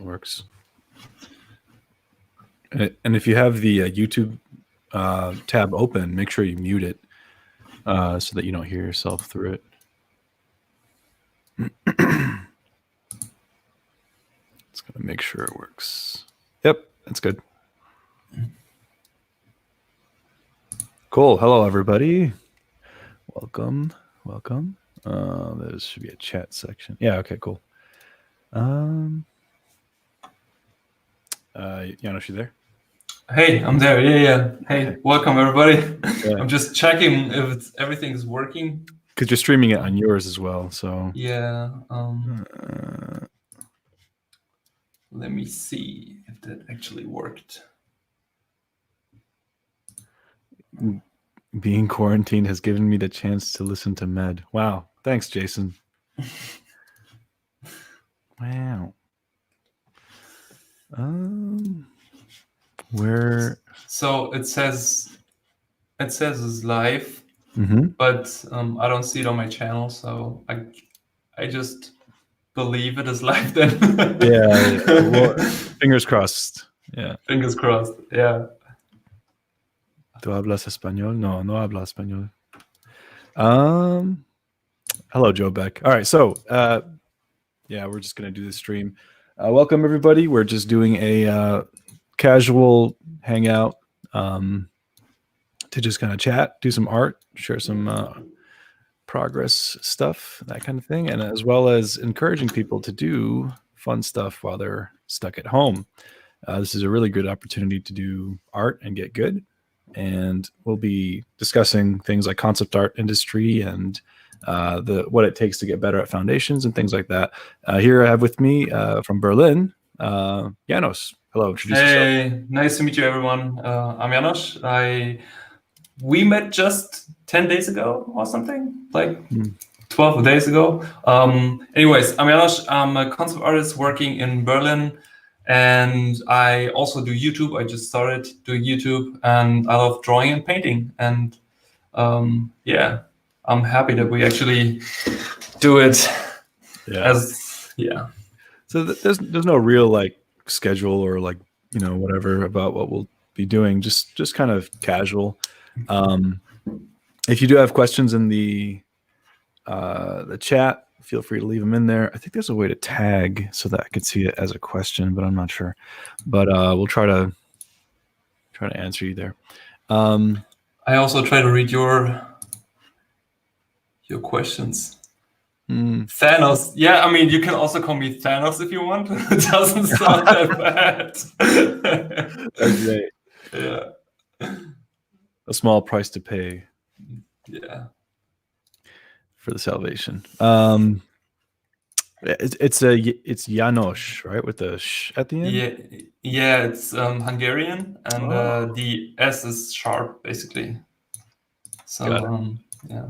it works. And if you have the YouTube tab open, make sure you mute it so that you don't hear yourself through it. It's going to make sure it works. Yep, that's good. Cool. Hello, everybody. Welcome. Welcome. There should be a chat section. Yeah, okay, cool. Janusz, you there? Hey, I'm there. Yeah. Hey, welcome, everybody. Yeah. I'm just checking if everything's working. Because you're streaming it on yours as well, so. Yeah. Let me see if that actually worked. Being quarantined has given me the chance to listen to Med. Wow. Thanks, Jason. Wow. Where? So it says it's live, but I don't see it on my channel, so I just believe it is live then. Yeah. Well, fingers crossed. Yeah. Fingers crossed. Yeah. ¿Tú hablas español? No, no habla español. Hello, Joe Beck. All right, so yeah, we're just gonna do the stream. Welcome everybody. We're just doing a casual hangout to just kind of chat, do some art, share some progress stuff, that kind of thing, and as well as encouraging people to do fun stuff while they're stuck at home. This is a really good opportunity to do art and get good. And we'll be discussing things like concept art industry and what it takes to get better at foundations and things like that. Here I have with me from Berlin, Janos. Hello, introduce yourself. Hey, nice to meet you, everyone. I'm Janusz. We met just 10 days ago or something, like 12 days ago. Anyways, I'm Janusz. I'm a concept artist working in Berlin. And I also do YouTube. I just started doing YouTube, and I love drawing and painting. And yeah, I'm happy that we actually do it. Yeah. So there's no real like schedule or like whatever about what we'll be doing. Just kind of casual. If you do have questions in the chat, feel free to leave them in there. I think there's a way to tag so that I can see it as a question, but I'm not sure. But we'll try to answer you there. I also try to read your questions. Thanos. Yeah, I mean, you can also call me Thanos if you want. It doesn't sound that bad. That's great. Yeah. A small price to pay. Yeah. For the salvation. It's Janos, right? With the sh at the end? Yeah, it's Hungarian, and the S is sharp, basically. So, yeah.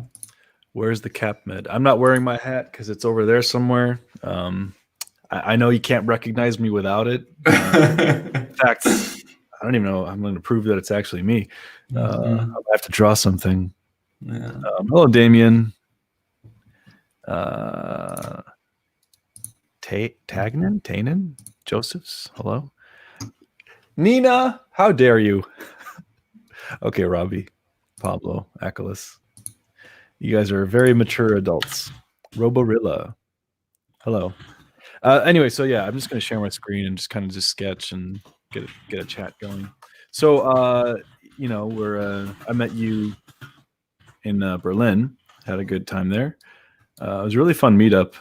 Where's the cap med? I'm not wearing my hat because it's over there somewhere. I know you can't recognize me without it. In fact, I don't even know. I'm going to prove that it's actually me. I'll have to draw something. Yeah. Hello, Damien. Tainen, Josephs, hello. Nina, how dare you? Okay, Robbie, Pablo, Achelis. You guys are very mature adults. Roborilla, hello. Anyway, so yeah, I'm just going to share my screen and just kind of sketch and get a chat going. So, I met you in Berlin, had a good time there. It was a really fun meetup,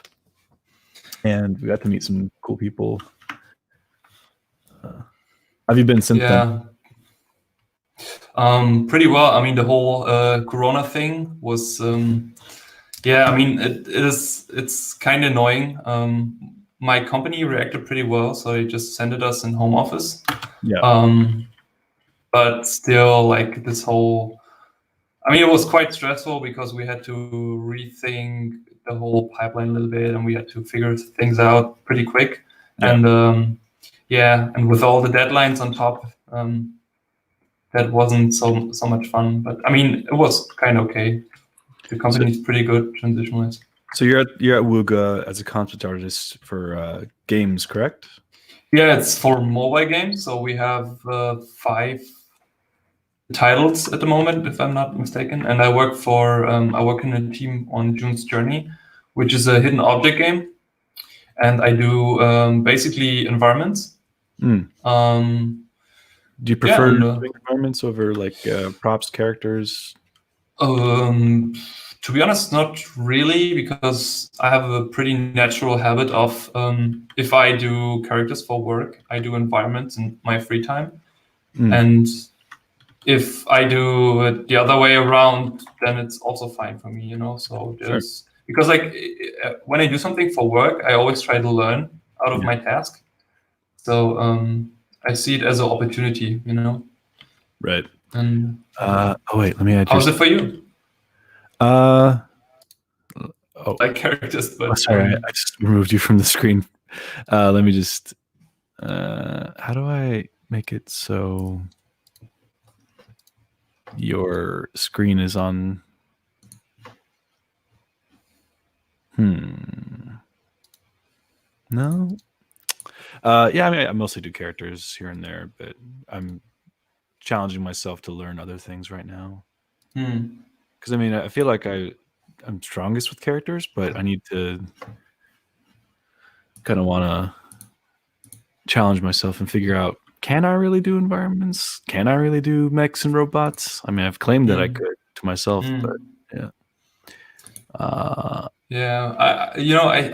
and we got to meet some cool people. Have you been since then? Pretty well. I mean, the whole Corona thing was, yeah. I mean, it's kind of annoying. My company reacted pretty well, so they just sent us in home office. Yeah. But still, like this whole. I mean, it was quite stressful because we had to rethink the whole pipeline a little bit, and we had to figure things out pretty quick. Yeah. And and with all the deadlines on top, that wasn't so much fun. But I mean, it was kind of okay. The company's pretty good transition-wise. So you're at WUGA as a concept artist for games, correct? Yeah, it's for mobile games. So we have 5 titles at the moment, if I'm not mistaken. And I work in a team on June's Journey, which is a hidden object game. And I do basically environments. Mm. Do you Yeah, prefer and, doing environments over like props, characters? To be honest, not really, because I have a pretty natural habit of if I do characters for work, I do environments in my free time. Mm. And if I do it the other way around, then it's also fine for me, So there's because like when I do something for work, I always try to learn out of my task. So I see it as an opportunity, Right. And oh wait, let me add. How's it for you? Like characters, but sorry, I just removed you from the screen. Let me just. How do I make it so your screen is on? No. Yeah, I mean, I mostly do characters here and there, but I'm challenging myself to learn other things right now. Because I mean, I feel like I'm strongest with characters, but I need to kind of want to challenge myself and figure out, can I really do environments? Can I really do mechs and robots? I mean, I've claimed that I could to myself, but yeah.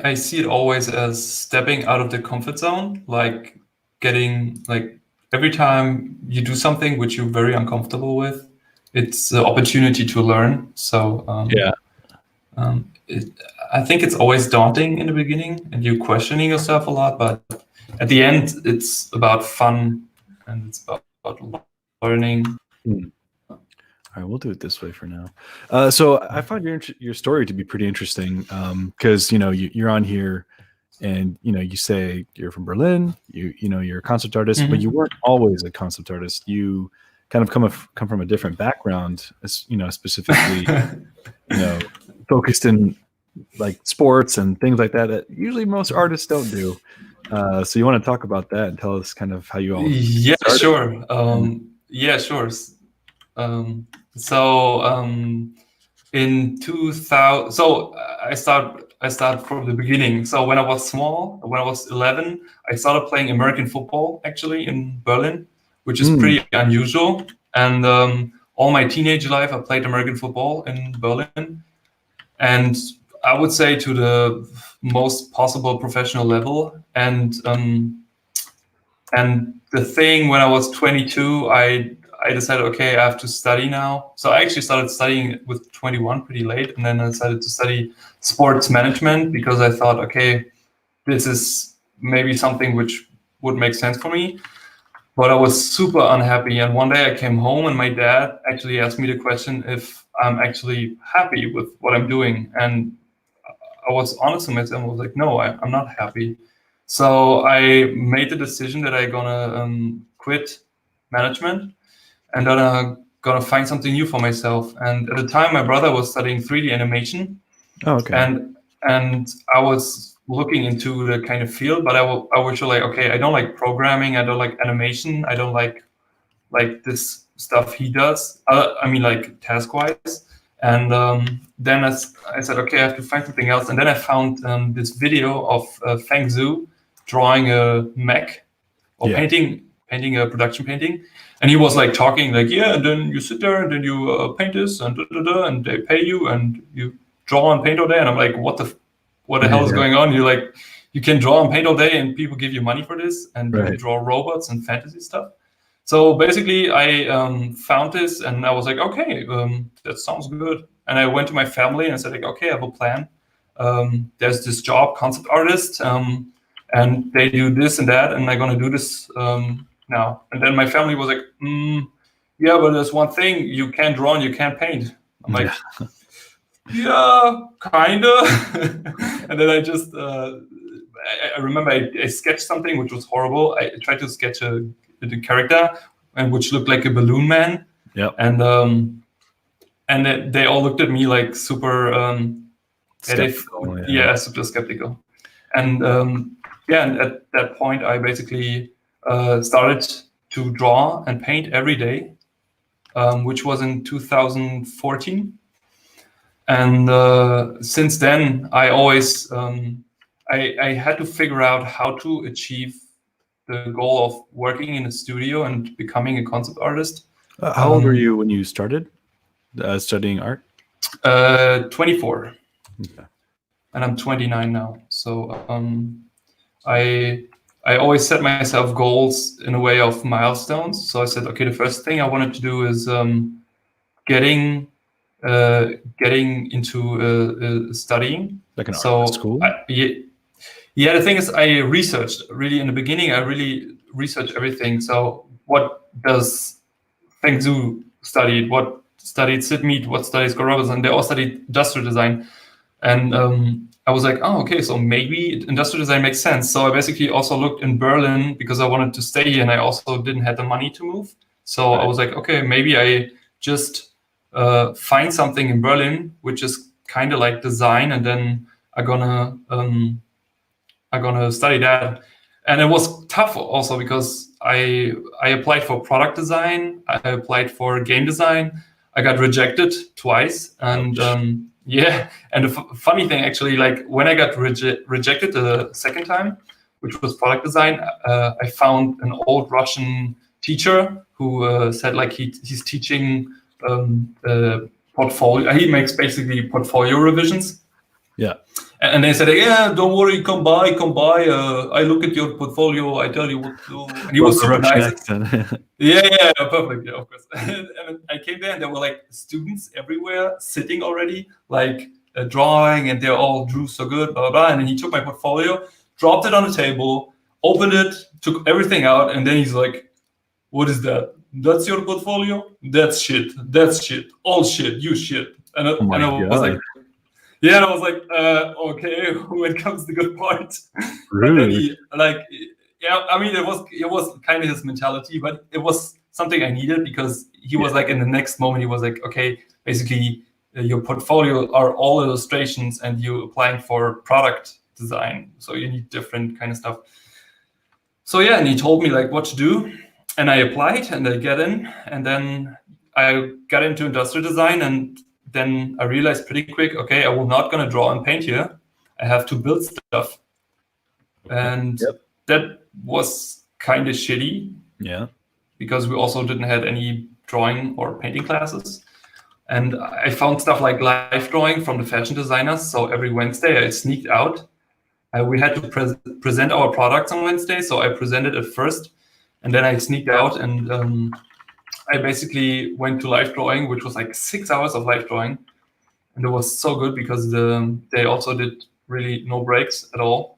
I see it always as stepping out of the comfort zone, like getting like every time you do something which you're very uncomfortable with, it's the opportunity to learn. So I think it's always daunting in the beginning and you're questioning yourself a lot, but at the end it's about fun and it's about learning. All right, we'll do it this way for now. So I found your story to be pretty interesting because you're on here, and you say you're from Berlin. You're a concept artist, but you weren't always a concept artist. You kind of come from a different background, specifically focused in like sports and things like that usually most artists don't do. So you want to talk about that and tell us kind of how you all started? Sure. In 2000, I start from the beginning. So when I was small, when I was 11, I started playing American football actually in Berlin, which is pretty unusual. And all my teenage life, I played American football in Berlin, and I would say to the most possible professional level. And the thing, when I was 22, I decided, okay, I have to study now. So I actually started studying with 21 pretty late. And then I decided to study sports management because I thought, okay, this is maybe something which would make sense for me. But I was super unhappy. And one day I came home and my dad actually asked me the question if I'm actually happy with what I'm doing. And I was honest with myself. I was like, no, I'm not happy. So I made the decision that I'm gonna quit management and then I'm gonna find something new for myself. And at the time, my brother was studying 3D animation. Oh, okay. And I was looking into the kind of field, but I was like, okay, I don't like programming, I don't like animation, I don't like this stuff he does. I mean, like task-wise. And then I said, okay, I have to find something else. And then I found this video of Feng Zhu drawing a mech or painting a production painting. And he was like talking like, yeah, and then you sit there and then you paint this and and they pay you and you draw and paint all day. And I'm like, what the hell is going on? You're like, you can draw and paint all day and people give you money for this and you can draw robots and fantasy stuff. So basically, I found this and I was like, okay, that sounds good. And I went to my family and I said, like, okay, I have a plan. There's this job, concept artist, and they do this and that, and I'm going to do this now. And then my family was like, yeah, but there's one thing, you can't draw and you can't paint. I'm like, yeah, kind of. And then I just, I remember I sketched something which was horrible. I tried to sketch the character and which looked like a balloon man. Yeah. And they all looked at me like super skeptical. super skeptical. And yeah, and at that point, I basically started to draw and paint every day, which was in 2014. And since then, I always I had to figure out how to achieve the goal of working in a studio and becoming a concept artist. How old were you when you started studying art? 24. Okay. And I'm 29 now. So I always set myself goals in a way of milestones. So I said, okay, the first thing I wanted to do is getting into studying. Like an art school? Yeah, the thing is, I researched really in the beginning. I really researched everything. So what does Feng Zhu studied? What studied Sid Mead? What studies Gumroad? And they all studied industrial design. And I was like, oh, okay, so maybe industrial design makes sense. So I basically also looked in Berlin because I wanted to stay here, and I also didn't have the money to move. So I was like, okay, maybe I just find something in Berlin, which is kind of like design, and then I'm gonna study that. And it was tough also because I applied for product design, I applied for game design, I got rejected twice, and yeah. And the funny thing, actually, like when I got rejected the second time, which was product design, I found an old Russian teacher who said like he's teaching portfolio. He makes basically portfolio revisions. Yeah. And they said, yeah, don't worry, come by. I look at your portfolio, I tell you what to do. And he was super nice. Yeah, perfect. Yeah, of course. And I came there, and there were like students everywhere sitting already, like drawing, and they all drew so good, blah, blah, blah. And then he took my portfolio, dropped it on the table, opened it, took everything out, and then he's like, what is that? That's your portfolio? That's shit. All shit. You shit. And I was like, yeah, I was like, okay, when comes the good part? But then he, like, yeah, I mean, it was kind of his mentality, but it was something I needed because he was like, in the next moment, he was like, okay, basically, your portfolio are all illustrations, and you applying for product design, so you need different kind of stuff. So yeah, and he told me like what to do, and I applied, and I get in, and then I got into industrial design, and then I realized pretty quick, okay, I will not gonna draw and paint here. I have to build stuff. And that was kind of shitty. Yeah. Because we also didn't have any drawing or painting classes. And I found stuff like live drawing from the fashion designers. So every Wednesday I sneaked out. We had to present our products on Wednesday. So I presented it first, and then I sneaked out, and I basically went to live drawing, which was like 6 hours of live drawing. And it was so good because they also did really no breaks at all.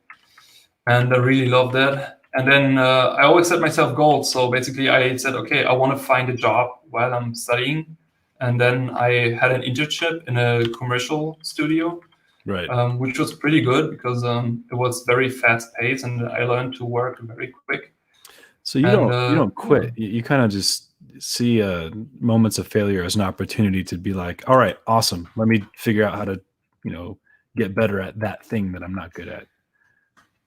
And I really loved that. And then I always set myself goals. So basically I said, okay, I want to find a job while I'm studying. And then I had an internship in a commercial studio, right? Which was pretty good because it was very fast paced, and I learned to work very quick. So you don't quit. You kind of just see moments of failure as an opportunity to be like, all right, awesome. Let me figure out how to, get better at that thing that I'm not good at.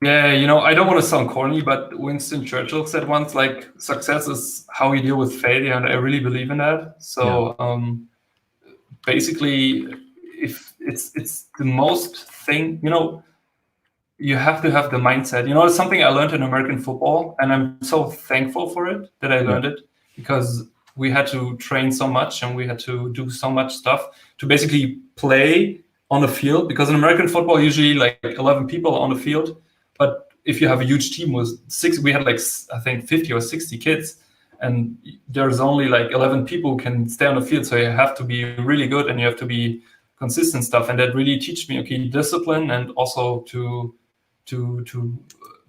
Yeah, I don't want to sound corny, but Winston Churchill said once, like, success is how you deal with failure, and I really believe in that. So basically, if it's the most thing, you have to have the mindset. It's something I learned in American football, and I'm so thankful for it that I learned it, because we had to train so much and we had to do so much stuff to basically play on the field, because in American football, usually like 11 people on the field. But if you have a huge team with we had like, I think 50 or 60 kids, and there's only like 11 people who can stay on the field. So you have to be really good, and you have to be consistent stuff. And that really teach me, okay, discipline, and also to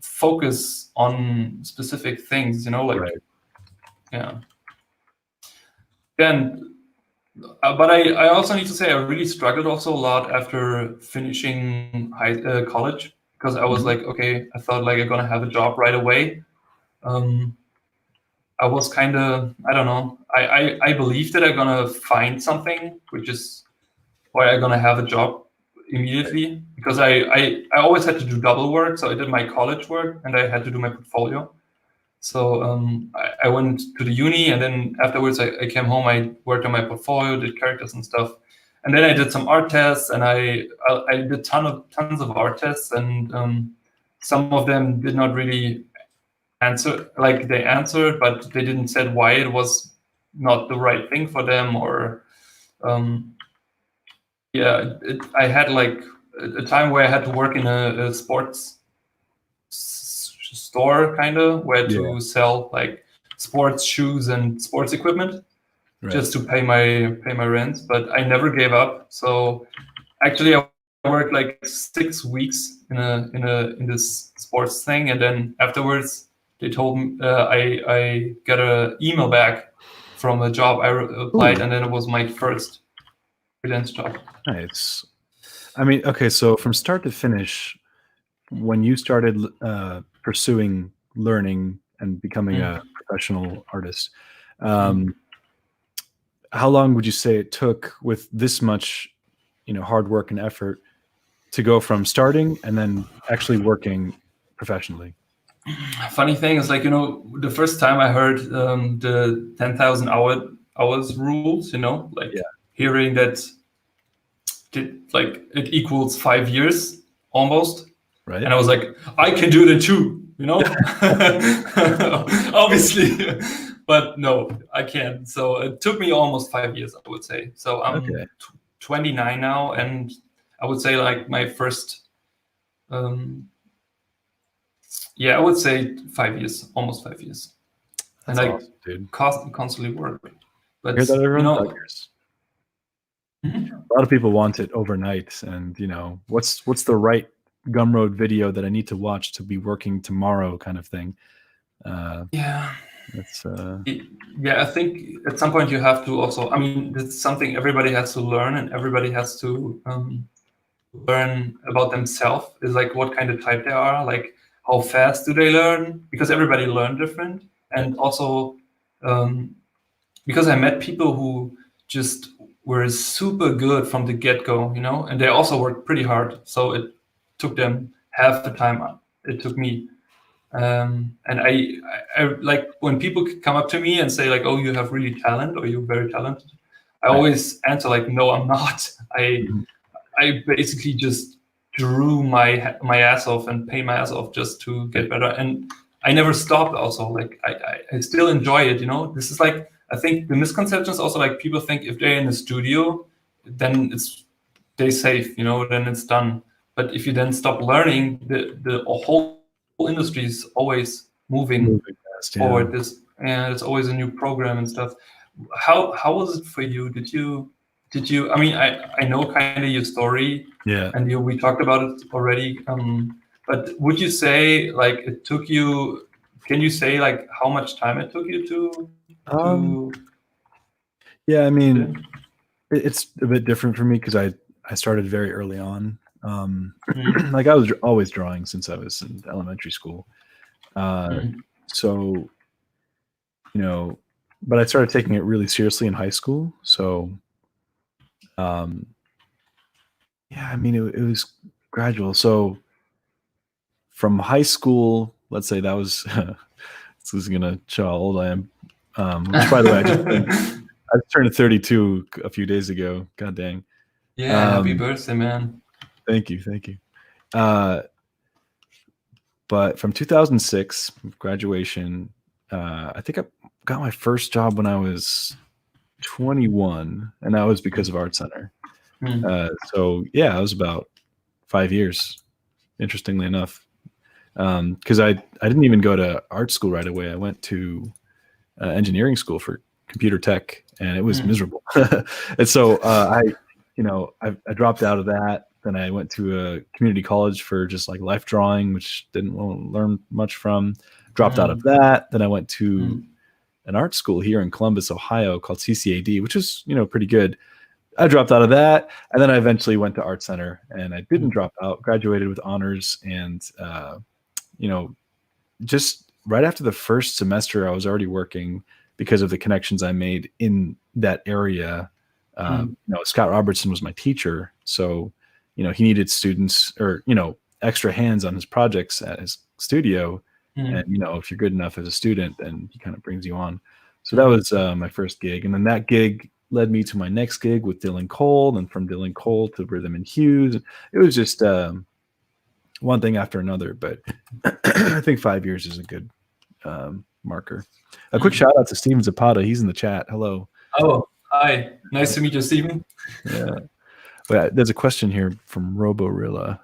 focus on specific things, yeah. Then, but I also need to say I really struggled also a lot after finishing college, because I was like, okay, I thought like I'm gonna have a job right away. I was kind of, I don't know, I believed that I'm gonna find something, which is why I'm gonna have a job immediately because I always had to do double work. So I did my college work and I had to do my portfolio. So I went to the uni, and then afterwards I came home. I worked on my portfolio, did characters and stuff, and then I did some art tests, and I did tons of art tests, and some of them did not really answer. Like they answered, but they didn't said why it was not the right thing for them, or I had like a time where I had to work in a sports store kind of where to sell like sports shoes and sports equipment just to pay my rent, but I never gave up. So actually I worked like 6 weeks in this sports thing, and then afterwards they told me I got an email back from a job I applied. Ooh. And then it was my first freelance job. Nice. I mean, okay, so from start to finish, when you started pursuing learning and becoming a professional artist, how long would you say it took with this much, hard work and effort to go from starting and then actually working professionally? Funny thing is, like, the first time I heard the 10,000 hours rules, hearing that it equals 5 years almost. Right. And I was like, I can do that too, obviously, but no, I can't. So it took me almost 5 years, I would say. So I'm 29 now, and I would say like my first, I would say 5 years, almost 5 years. That's and awesome, dude. Constantly work. But hear that, everyone? 5 years. A lot of people want it overnight, and what's the right Gumroad video that I need to watch to be working tomorrow, kind of thing. It's I think at some point you have to also, I mean, it's something everybody has to learn, and everybody has to learn about themselves, is like what kind of type they are, like how fast do they learn, because everybody learn different. And also because I met people who just were super good from the get-go, and they also worked pretty hard. So it took them half the time it took me. And I like when people come up to me and say like, oh, you have really talent, or you're very talented. I always answer like, no, I'm not. I basically just drew my ass off and paid my ass off just to get better. And I never stopped also. Like I still enjoy it, This is like, I think the misconception is also like people think if they're in the studio, then they're safe, then it's done. But if you then stop learning, the whole industry is always moving fast, forward. And it's always a new program and stuff. How was it for you? Did you? I mean, I know kind of your story. Yeah. And we talked about it already. But would you say like it took you? Can you say like how much time it took you to? Yeah, I mean, it's a bit different for me because I started very early on. Like I was always drawing since I was in elementary school. So, but I started taking it really seriously in high school. So, I mean, it was gradual. So from high school, let's say that was, this is going to show how old I am. Which, by the way, I just turned 32 a few days ago. God dang. Yeah, happy birthday, man. Thank you. But from 2006, graduation, I think I got my first job when I was 21, and that was because of Art Center. So yeah, it was about 5 years, interestingly enough, because I didn't even go to art school right away. I went to engineering school for computer tech, and it was miserable. And so I dropped out of that. Then I went to a community college for just like life drawing, which didn't learn much from. Dropped out of that. Then I went to an art school here in Columbus, Ohio, called CCAD, which is pretty good. I dropped out of that, and then I eventually went to Art Center, and I didn't drop out. Graduated with honors, and just right after the first semester, I was already working because of the connections I made in that area. Scott Robertson was my teacher, so he needed students or, extra hands on his projects at his studio. And, if you're good enough as a student, then he kind of brings you on. So that was my first gig. And then that gig led me to my next gig with Dylan Cole, and from Dylan Cole to Rhythm and Hughes. It was just one thing after another. But I think 5 years is a good marker. A quick shout out to Steven Zapata. He's in the chat. Hello. Oh, hi. Nice to meet you, Steven. Yeah. But there's a question here from Roborilla.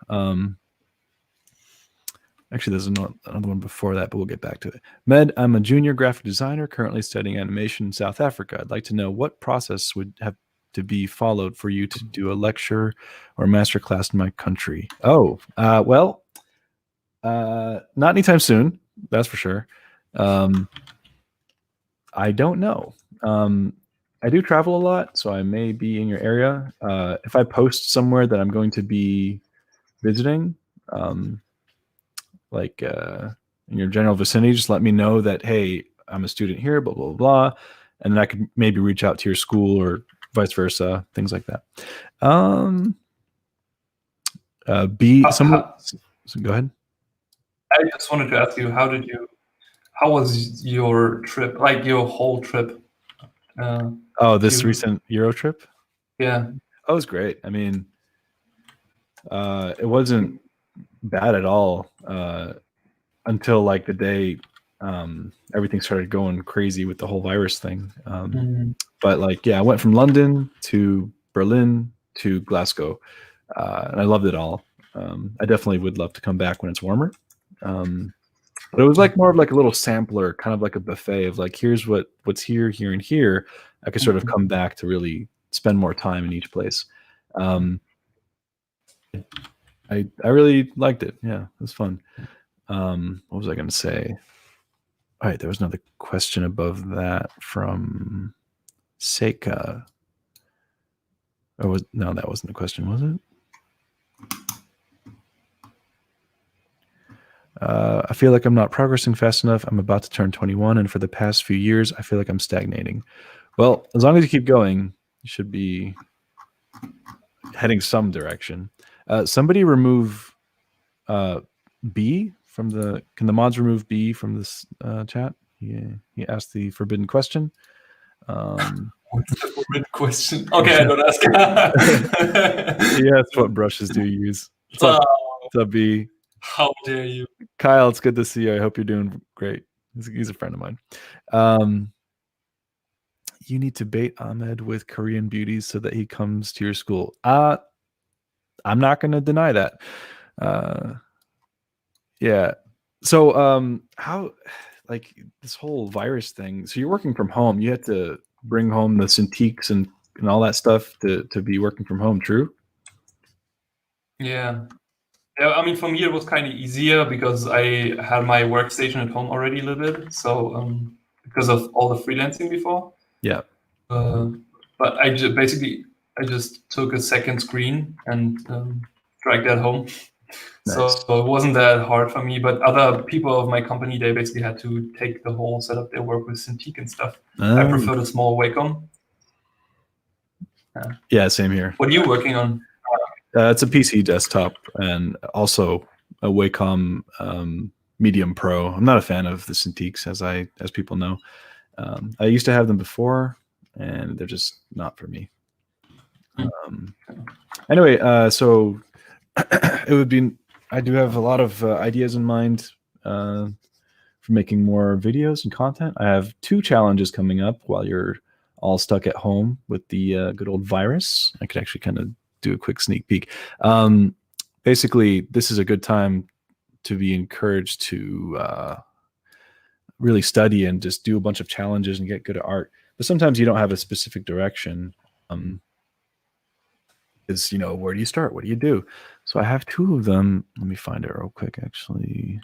Actually, there's another one before that, but we'll get back to it. Med, I'm a junior graphic designer currently studying animation in South Africa. I'd like to know what process would have to be followed for you to do a lecture or master class in my country. Oh, well, not anytime soon. That's for sure. I don't know. I do travel a lot, so I may be in your area. If I post somewhere that I'm going to be visiting, like in your general vicinity, just let me know that, hey, I'm a student here, blah, blah, blah. And then I could maybe reach out to your school or vice versa, things like that. So go ahead. I just wanted to ask you, how was your trip, like your whole trip? This recent Euro trip? Yeah. Oh, it was great. I mean, it wasn't bad at all until like the day everything started going crazy with the whole virus thing. But like, yeah, I went from London to Berlin to Glasgow, and I loved it all. I definitely would love to come back when it's warmer. But it was like more of like a little sampler, kind of like a buffet of like, here's what's here, here, and here. I could sort of come back to really spend more time in each place. I really liked it. Yeah, it was fun. What was I going to say? All right, there was another question above that from Seika. No, that wasn't the question, was it? I feel like I'm not progressing fast enough. I'm about to turn 21, and for the past few years, I feel like I'm stagnating. Well, as long as you keep going, you should be heading some direction. Somebody remove B from the. Can the mods remove B from this chat? He asked the forbidden question. What's the forbidden question? Okay, I don't ask. He asked what brushes do you use. What's up, B? How dare you? Kyle, it's good to see you. I hope you're doing great. He's a friend of mine. You need to bait Ahmed with Korean beauties so that he comes to your school. I'm not going to deny that. Yeah. So how, like this whole virus thing, so you're working from home. You had to bring home the Cintiqs and all that stuff to be working from home, true? Yeah. Yeah, I mean, for me, it was kind of easier because I had my workstation at home already a little bit. So because of all the freelancing before. Yeah. But I just took a second screen and dragged that home. Nice. So it wasn't that hard for me. But other people of my company, they basically had to take the whole setup. They work with Cintiq and stuff. I prefer the small Wacom. Yeah, same here. What are you working on? It's a PC desktop and also a Wacom Medium Pro. I'm not a fan of the Cintiqs, as people know. I used to have them before, and they're just not for me. Anyway, so it would be. I do have a lot of ideas in mind for making more videos and content. I have 2 challenges coming up while you're all stuck at home with the good old virus. I could actually kind of do a quick sneak peek. Basically, this is a good time to be encouraged to really study and just do a bunch of challenges and get good at art. But sometimes you don't have a specific direction. Is, where do you start? What do you do? So I have 2 of them. Let me find it real quick, actually.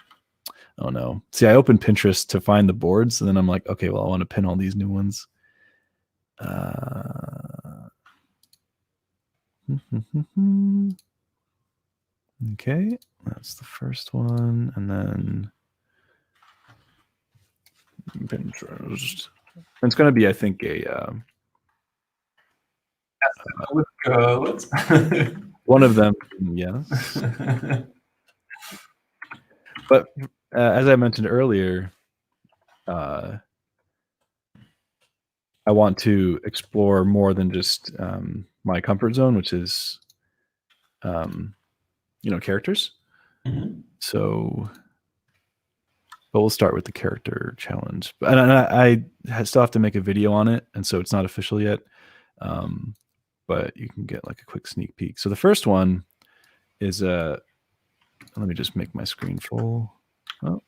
Oh no. See, I opened Pinterest to find the boards, and then I'm like, okay, well, I want to pin all these new ones. Okay, that's the first one, and then Pinterest. It's going to be, I think, a with girls. One of them, yes. But as I mentioned earlier, I want to explore more than just my comfort zone, which is, characters. Mhm. So, but we'll start with the character challenge. And I still have to make a video on it, and so it's not official yet. But you can get like a quick sneak peek. So the first one is let me just make my screen full. Oh.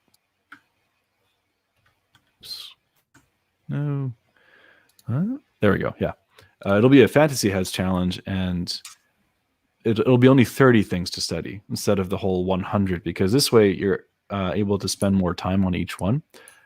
Oops. No. There we go. Yeah. It'll be a fantasy heads challenge, and it'll be only 30 things to study instead of the whole 100, because this way you're able to spend more time on each one.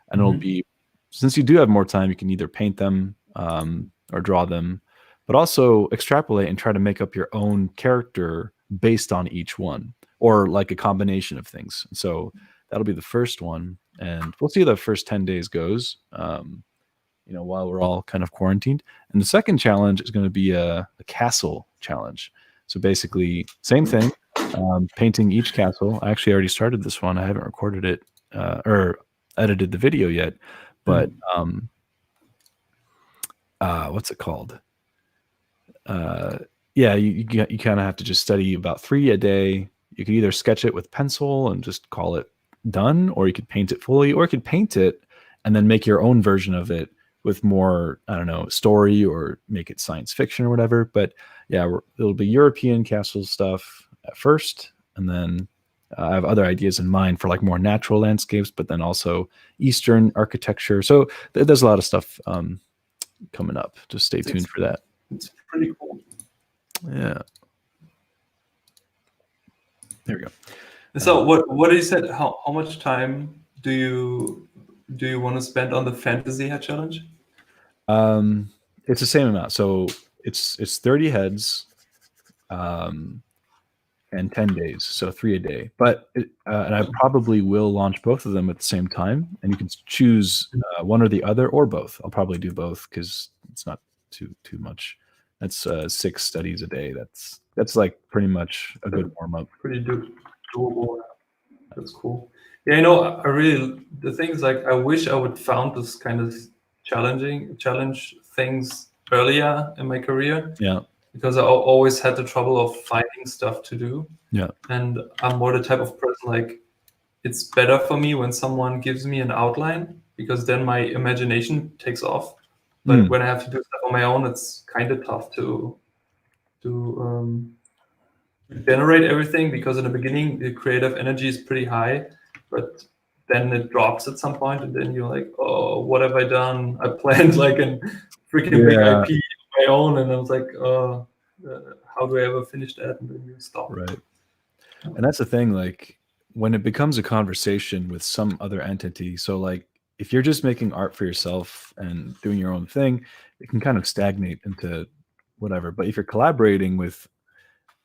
And it'll be, since you do have more time, you can either paint them or draw them, but also extrapolate and try to make up your own character based on each one, or like a combination of things. So that'll be the first one, and we'll see how the first 10 days goes, while we're all kind of quarantined. And the second challenge is going to be a castle challenge. So basically, same thing, painting each castle. I actually already started this one. I haven't recorded it or edited the video yet, but what's it called? Yeah, you kind of have to just study about 3 a day. You could either sketch it with pencil and just call it done, or you could paint it fully, or you could paint it and then make your own version of it with more, I don't know, story, or make it science fiction or whatever. But yeah, it'll be European castle stuff at first, and then I have other ideas in mind for like more natural landscapes, but then also Eastern architecture. So there's a lot of stuff coming up. Just stay tuned for that. It's pretty cool. Yeah. There we go. So what you said? How much time do you want to spend on the fantasy head challenge? It's the same amount. So it's 30 heads, and 10 days, so 3 a day. But and I probably will launch both of them at the same time, and you can choose one or the other, or both. I'll probably do both because it's not too much. That's 6 studies a day. That's like pretty much a good warm up. Pretty doable. That's cool. Yeah, I really, the things like, I wish I would found this kind of challenge things earlier in my career. Yeah. Because I always had the trouble of finding stuff to do. Yeah. And I'm more the type of person, like, it's better for me when someone gives me an outline, because then my imagination takes off. But when I have to do stuff on my own, it's kind of tough to generate everything, because in the beginning the creative energy is pretty high, but then it drops at some point, and then you're like, oh, what have I done? I planned like a freaking big IP of my own, and I was like, how do I ever finish that? And then you stop. Right. And that's the thing, like when it becomes a conversation with some other entity. So like if you're just making art for yourself and doing your own thing, it can kind of stagnate into whatever. But if you're collaborating with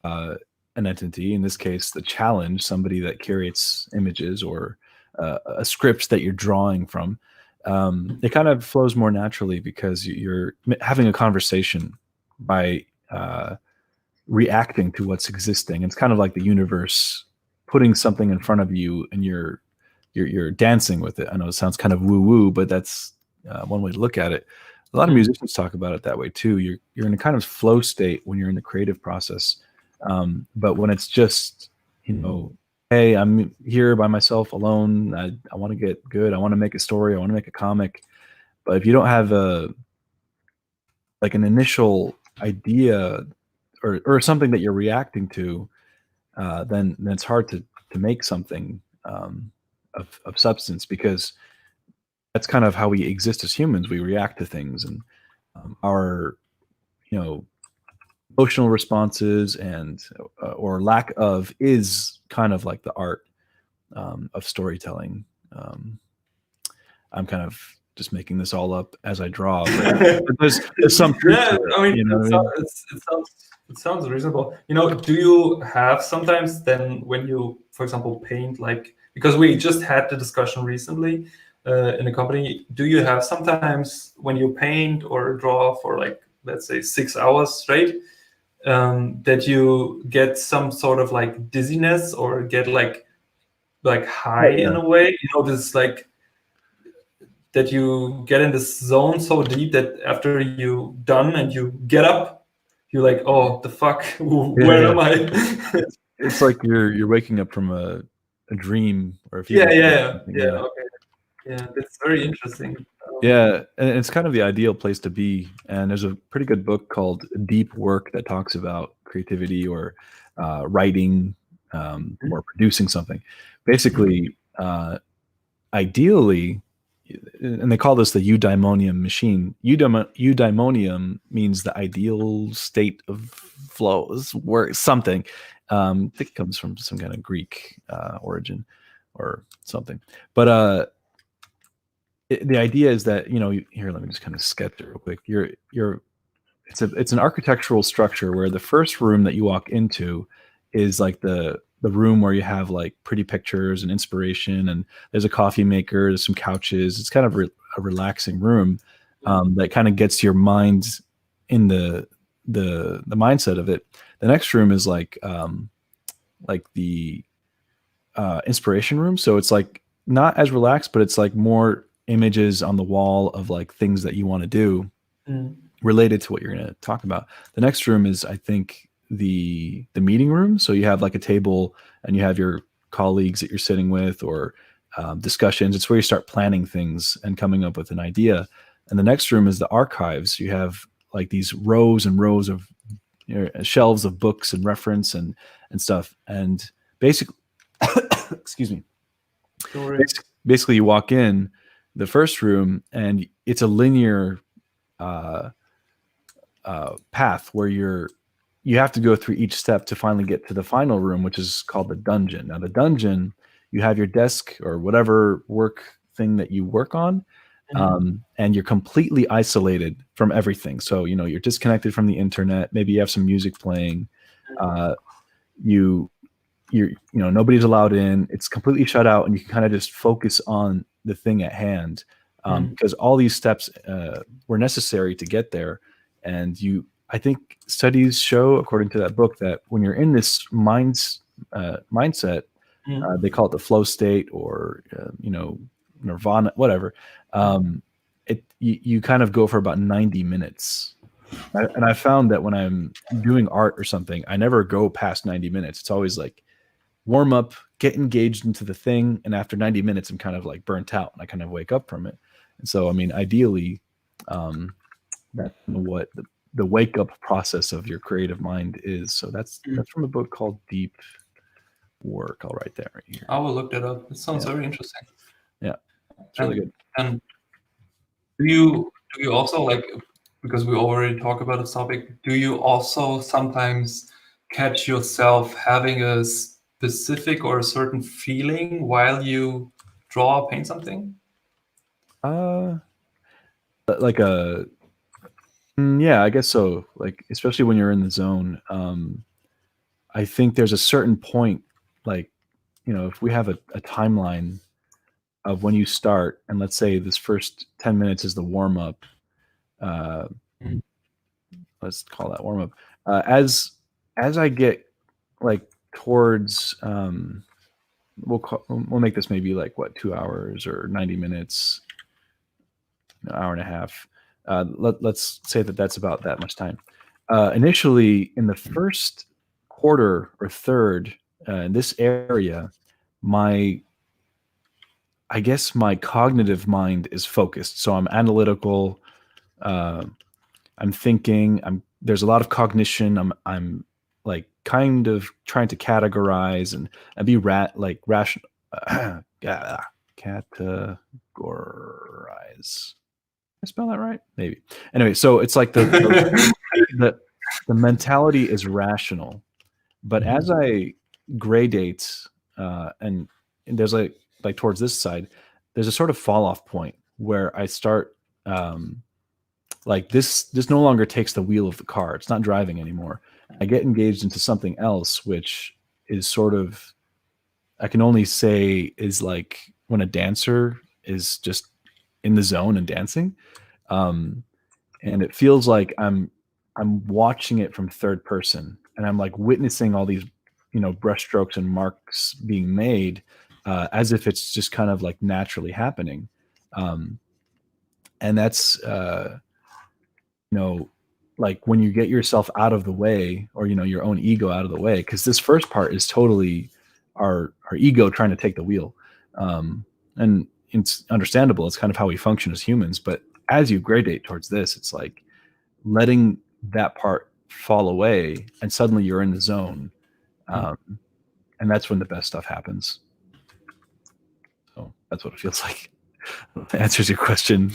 an entity, in this case, the challenge, somebody that curates images, or a script that you're drawing from, it kind of flows more naturally, because you're having a conversation by reacting to what's existing. It's kind of like the universe putting something in front of you, and you're dancing with it. I know it sounds kind of woo-woo, but that's one way to look at it. A lot of musicians talk about it that way too. You're in a kind of flow state when you're in the creative process. But when it's just, hey, I'm here by myself alone, I want to get good, I want to make a story, I want to make a comic. But if you don't have an initial idea, or something that you're reacting to, then it's hard to make something of substance, because that's kind of how we exist as humans. We react to things, and our emotional responses and or lack of is kind of like the art of storytelling. I'm kind of just making this all up as I draw, but there's some truth to it. I mean, it sounds reasonable. Do you have sometimes then, when you, for example, paint, like, because we just had the discussion recently in the company, do you have sometimes when you paint or draw for, like, let's say 6 hours straight, that you get some sort of like dizziness or get like high in a way? You know, this like that you get in this zone so deep that after you done and you get up, you're like, oh, the fuck, where am I? It's like you're waking up from a dream or a fever. Yeah. Okay. Yeah, that's very interesting. Yeah, and it's kind of the ideal place to be. And there's a pretty good book called Deep Work that talks about creativity or writing or producing something. Basically, ideally, and they call this the eudaimonium machine. Eudaimonium means the ideal state of flow, work, something. I think it comes from some kind of Greek origin or something. But the idea is that, you know, here, let me just kind of sketch it real quick. It's an architectural structure where the first room that you walk into is like the room where you have like pretty pictures and inspiration, and there's a coffee maker, there's some couches. It's kind of a relaxing room that kind of gets your mind in the mindset of it. The next room is like the inspiration room. So it's like not as relaxed, but it's like more images on the wall of like things that you want to do related to what you're going to talk about. The next room is, I think, the meeting room. So you have like a table and you have your colleagues that you're sitting with, or discussions. It's where you start planning things and coming up with an idea. And the next room is the archives. You have like these rows and rows of, you know, shelves of books and reference and stuff. And basically, excuse me. Basically, you walk in the first room and it's a linear path where you have to go through each step to finally get to the final room, which is called the dungeon. Now, the dungeon, you have your desk or whatever work thing that you work on, and you're completely isolated from everything. So, you know, you're disconnected from the internet. Maybe you have some music playing. You know, nobody's allowed in. It's completely shut out, and you can kind of just focus on the thing at hand, because all these steps were necessary to get there. And I think studies show, according to that book, that when you're in this mindset, they call it the flow state, or you know, nirvana, whatever. You kind of go for about 90 minutes. And I found that when I'm doing art or something, I never go past 90 minutes. It's always like warm up, get engaged into the thing, and after 90 minutes, I'm kind of like burnt out, and I kind of wake up from it. And so, I mean, ideally, that's what the wake up process of your creative mind is. So that's from a book called Deep Work. I'll write that right here. I will look that up. It sounds very interesting. Yeah, it's really good. And do you also, like, because we already talked about this topic, do you also sometimes catch yourself having a specific or a certain feeling while you draw or paint something? Like yeah, I guess so. Like, especially when you're in the zone, I think there's a certain point, like, you know, if we have a timeline of when you start, and let's say this first 10 minutes is the warm up, let's call that warm up. As I get like towards, we'll make this maybe like what, 2 hours or 90 minutes, an hour and a half. Let's say that's about that much time. Initially, in the first quarter or third, in this area, I guess my cognitive mind is focused. So I'm analytical. I'm thinking. There's a lot of cognition. I'm like kind of trying to categorize and be rational. Categorize. I spell that right? Maybe. Anyway, so it's like the mentality is rational, but as I gradate, and there's like towards this side, there's a sort of fall off point where I start like this no longer takes the wheel of the car. It's not driving anymore. I get engaged into something else, which is sort of, I can only say, is like when a dancer is just in the zone and dancing. And it feels like I'm I'm watching it from third person, and I'm like witnessing all these, brushstrokes and marks being made, as if it's just kind of like naturally happening. And that's, like when you get yourself out of the way, or, your own ego out of the way, because this first part is totally our ego trying to take the wheel. And it's understandable. It's kind of how we function as humans. But as you gradate towards this, it's like letting that part fall away, and suddenly you're in the zone. And that's when the best stuff happens. So that's what it feels like. Answers your question.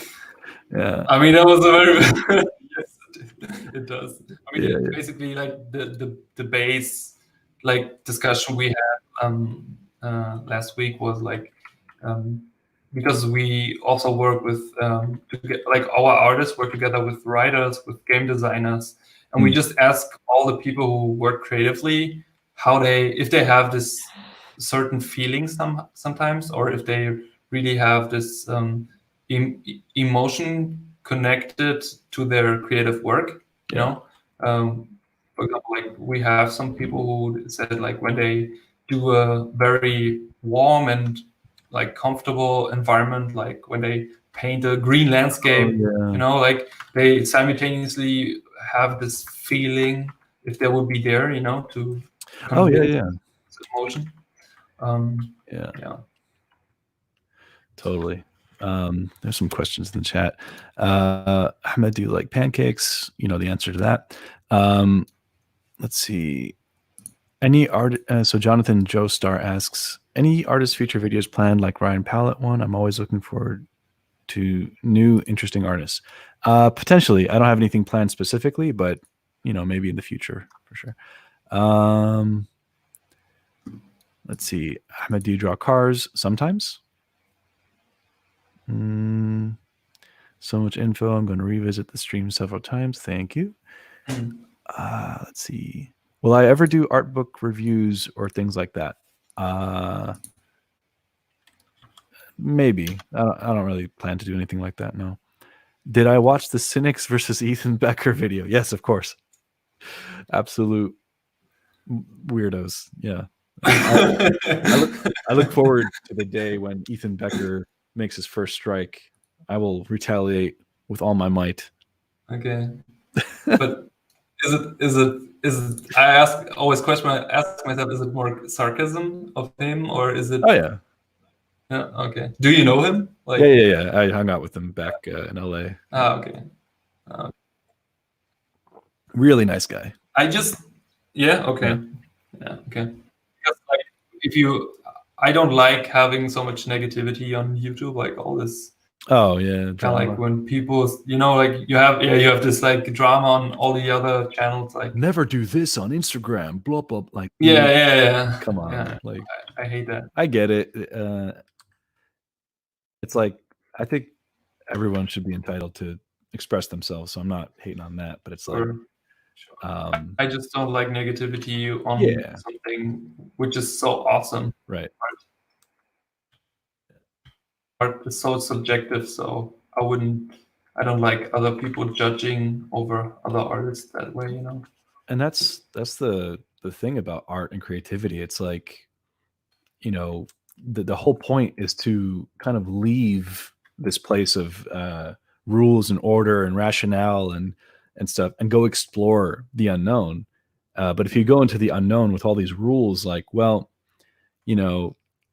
Yeah. I mean, that was a very yes, it does. I mean, basically, like the base like discussion we had last week was like, because we also work with like our artists work together with writers, with game designers, and we just ask all the people who work creatively if they have this certain feeling sometimes, or if they really have this emotion connected to their creative work. You know, for example, like we have some people who said like when they do a very warm and like comfortable environment, like when they paint a green landscape, like they simultaneously have this feeling if they would be there, to convey emotion. Yeah. Totally. There's some questions in the chat. Ahmed, do you like pancakes? You know the answer to that. Let's see. Any art? So Jonathan Joestar asks, any artist feature videos planned like Ryan Pallett one? I'm always looking forward to new, interesting artists. Potentially, I don't have anything planned specifically, but maybe in the future for sure. Let's see. Ahmed, do you draw cars? Sometimes. So much info. I'm going to revisit the stream several times. Thank you. Let's see. Will I ever do art book reviews or things like that? Maybe. I don't really plan to do anything like that. No. Did I watch the Cynics versus Ethan Becker video? Yes, of course. Absolute weirdos. Yeah. I look forward to the day when Ethan Becker makes his first strike. I will retaliate with all my might. Okay. But is it I ask myself, is it more sarcasm of him, or is it? Oh yeah. Yeah. Okay. Do you know him? Like, yeah. I hung out with him back in LA. Okay. Really nice guy. Yeah. Okay. Yeah. Okay. Because like, I don't like having so much negativity on YouTube, like all this. Oh yeah. Kind of like when people, like you have this like drama on all the other channels, like never do this on Instagram, blah blah. Like yeah. Come on, yeah. like I hate that. I get it. It's like I think everyone should be entitled to express themselves, so I'm not hating on that. But it's like, I just don't like negativity on something which is so awesome. Right. Art is so subjective, so I don't like other people judging over other artists that way, And that's the thing about art and creativity. It's like, the whole point is to kind of leave this place of rules and order and rationale and stuff, and go explore the unknown. But if you go into the unknown with all these rules, like, well,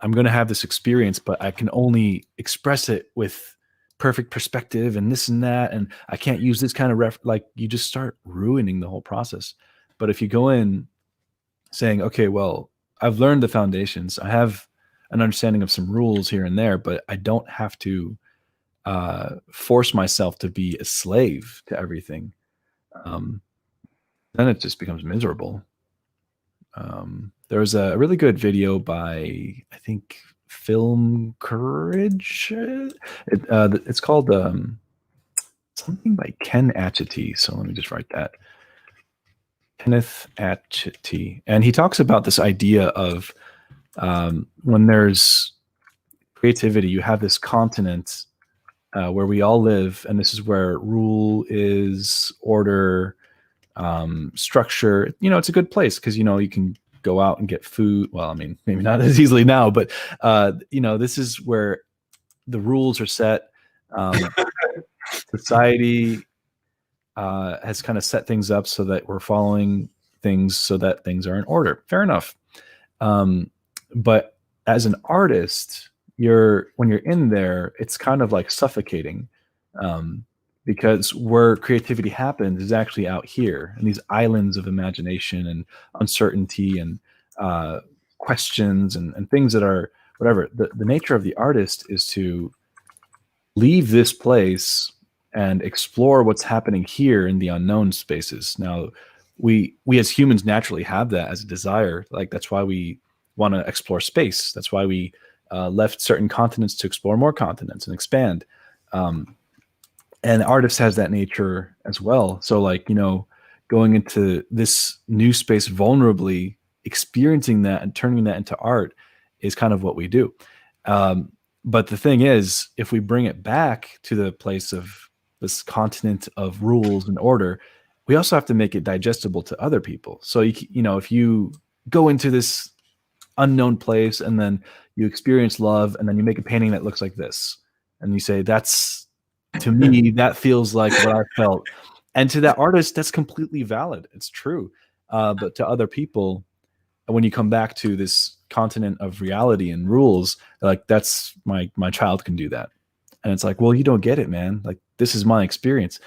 I'm going to have this experience, but I can only express it with perfect perspective and this and that, and I can't use this kind of like you just start ruining the whole process. But if you go in saying, okay, well, I've learned the foundations, I have an understanding of some rules here and there, but I don't have to force myself to be a slave to everything, then it just becomes miserable. There was a really good video by, I think, Film Courage. It's called something by Ken Atchity. So let me just write that. Kenneth Atchity. And he talks about this idea of when there's creativity, you have this continent where we all live, and this is where rule is, order, structure. It's a good place because you can go out and get food. Well, I mean, maybe not as easily now, but this is where the rules are set. Society has kind of set things up so that we're following things so that things are in order. Fair enough. But as an artist, when you're in there, it's kind of like suffocating, because where creativity happens is actually out here, and these islands of imagination and uncertainty and questions and things that are whatever. The nature of the artist is to leave this place and explore what's happening here in the unknown spaces. Now, we as humans naturally have that as a desire. Like, that's why we want to explore space. That's why we left certain continents to explore more continents and expand. And artists has that nature as well. So, like, going into this new space vulnerably, experiencing that and turning that into art is kind of what we do. But the thing is, if we bring it back to the place of this continent of rules and order, we also have to make it digestible to other people. So, if you go into this unknown place and then you experience love and then you make a painting that looks like this and you say, to me, that feels like what I felt. And to that artist, that's completely valid. It's true. But to other people, when you come back to this continent of reality and rules, like, that's my child can do that. And it's like, well, you don't get it, man. Like, this is my experience.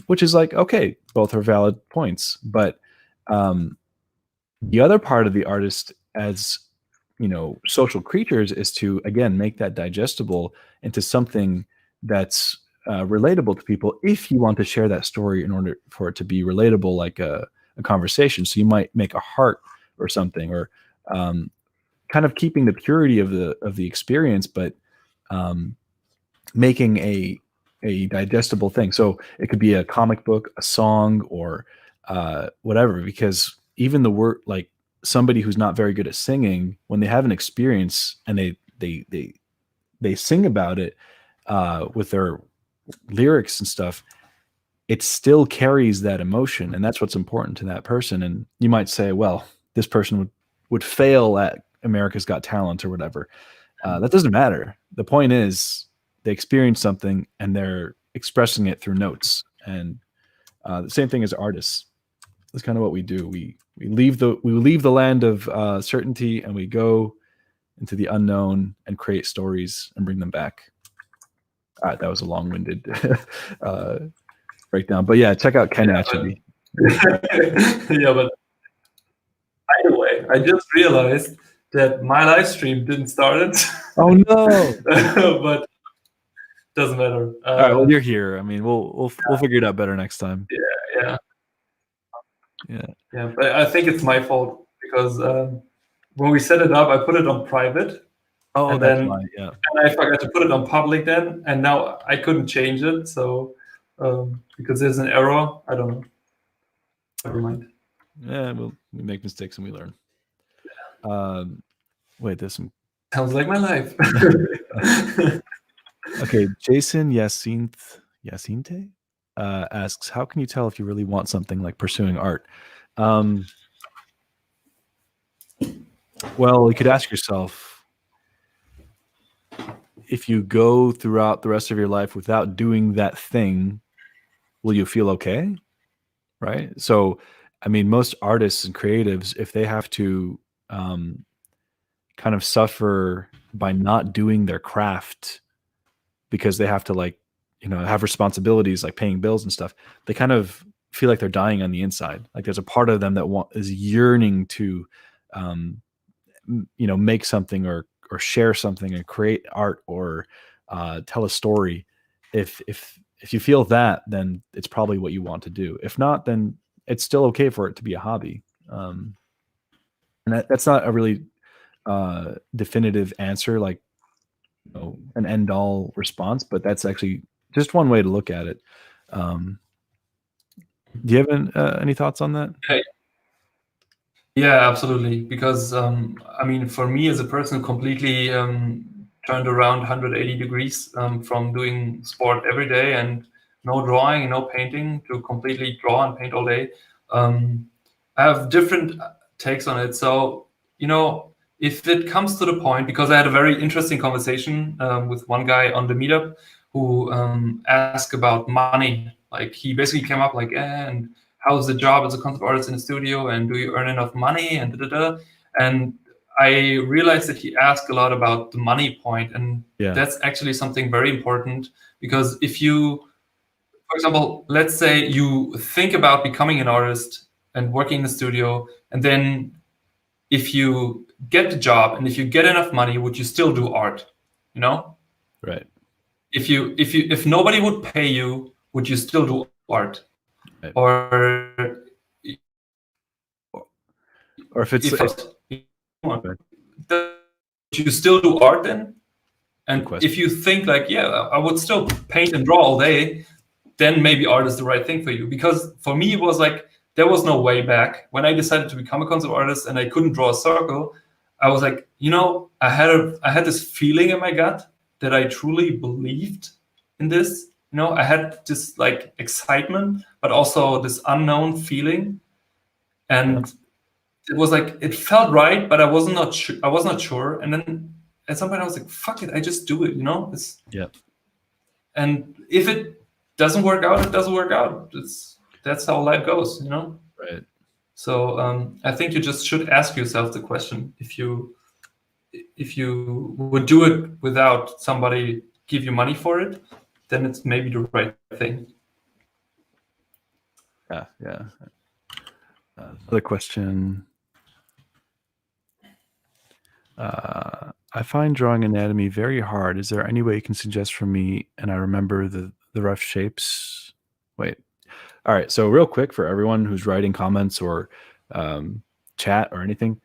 Which is like, okay, both are valid points. But the other part of the artist as, social creatures is to, again, make that digestible into something that's relatable to people, if you want to share that story in order for it to be relatable, like a conversation. So you might make a heart or something, or kind of keeping the purity of the experience, but making a digestible thing. So it could be a comic book, a song, or whatever, because even the word, like, somebody who's not very good at singing, when they have an experience and they sing about it with their lyrics and stuff, it still carries that emotion, and that's what's important to that person. And you might say, well, this person would fail at America's Got Talent or whatever. That doesn't matter. The point is, they experience something and they're expressing it through notes. And the same thing as artists. That's kind of what we do. We leave the land of certainty and we go into the unknown and create stories and bring them back. That was a long-winded breakdown, but yeah, check out Ken Atchity. Yeah, but by the way, I just realized that my live stream didn't start it. Oh no! But doesn't matter. All right, well, you're here. I mean, we'll figure it out better next time. Yeah. But I think it's my fault because when we set it up, I put it on private. Oh, and that's then, right. Yeah. And I forgot to put it on public then, and now I couldn't change it. So because there's an error, I don't know. Never mind. Yeah, we make mistakes and we learn. Wait, there's some. Sounds like my life. Okay, Jason Yacinte asks, how can you tell if you really want something, like pursuing art? Well, you could ask yourself, if you go throughout the rest of your life without doing that thing, will you feel okay? Right? So, I mean, most artists and creatives, if they have to kind of suffer by not doing their craft because they have to, like, have responsibilities like paying bills and stuff, they kind of feel like they're dying on the inside. Like, there's a part of them that is yearning to, make something or share something and create art or tell a story. If you feel that, then it's probably what you want to do. If not, then it's still okay for it to be a hobby. And that's not a really definitive answer, like, an end all response, but that's actually just one way to look at it. Do you have any thoughts on that? Yeah, absolutely. Because I mean, for me as a person, completely turned around 180 degrees from doing sport every day and no drawing, no painting, to completely draw and paint all day. I have different takes on it. So, you know, if it comes to the point, because I had a very interesting conversation with one guy on the meetup who asked about money. Like he basically came up like, and how's the job as a concept artist in the studio, and do you earn enough money, and da da da. And I realized that he asked a lot about the money point, and that's actually something very important, because if you, for example, let's say you think about becoming an artist and working in the studio, and then if you get the job and if you get enough money, would you still do art? You know? Right. If nobody would pay you, would you still do art? Right. Or if it's would you still do art then? And if you think like, yeah, I would still paint and draw all day, then maybe art is the right thing for you. Because for me, it was like, there was no way back. When I decided to become a concept artist and I couldn't draw a circle, I was like, you know, I had this feeling in my gut that I truly believed in this. You know, I had this like excitement, but also this unknown feeling. And it was like, it felt right, but I was not sure. And then at some point I was like, fuck it, I just do it, you know? And if it doesn't work out, it doesn't work out. That's how life goes, you know? Right. So I think you just should ask yourself the question, if you would do it without somebody give you money for it, then it's maybe the right thing. Yeah. Another question. I find drawing anatomy very hard. Is there any way you can suggest for me? And I remember the rough shapes. Wait. All right. So real quick for everyone who's writing comments or chat or anything,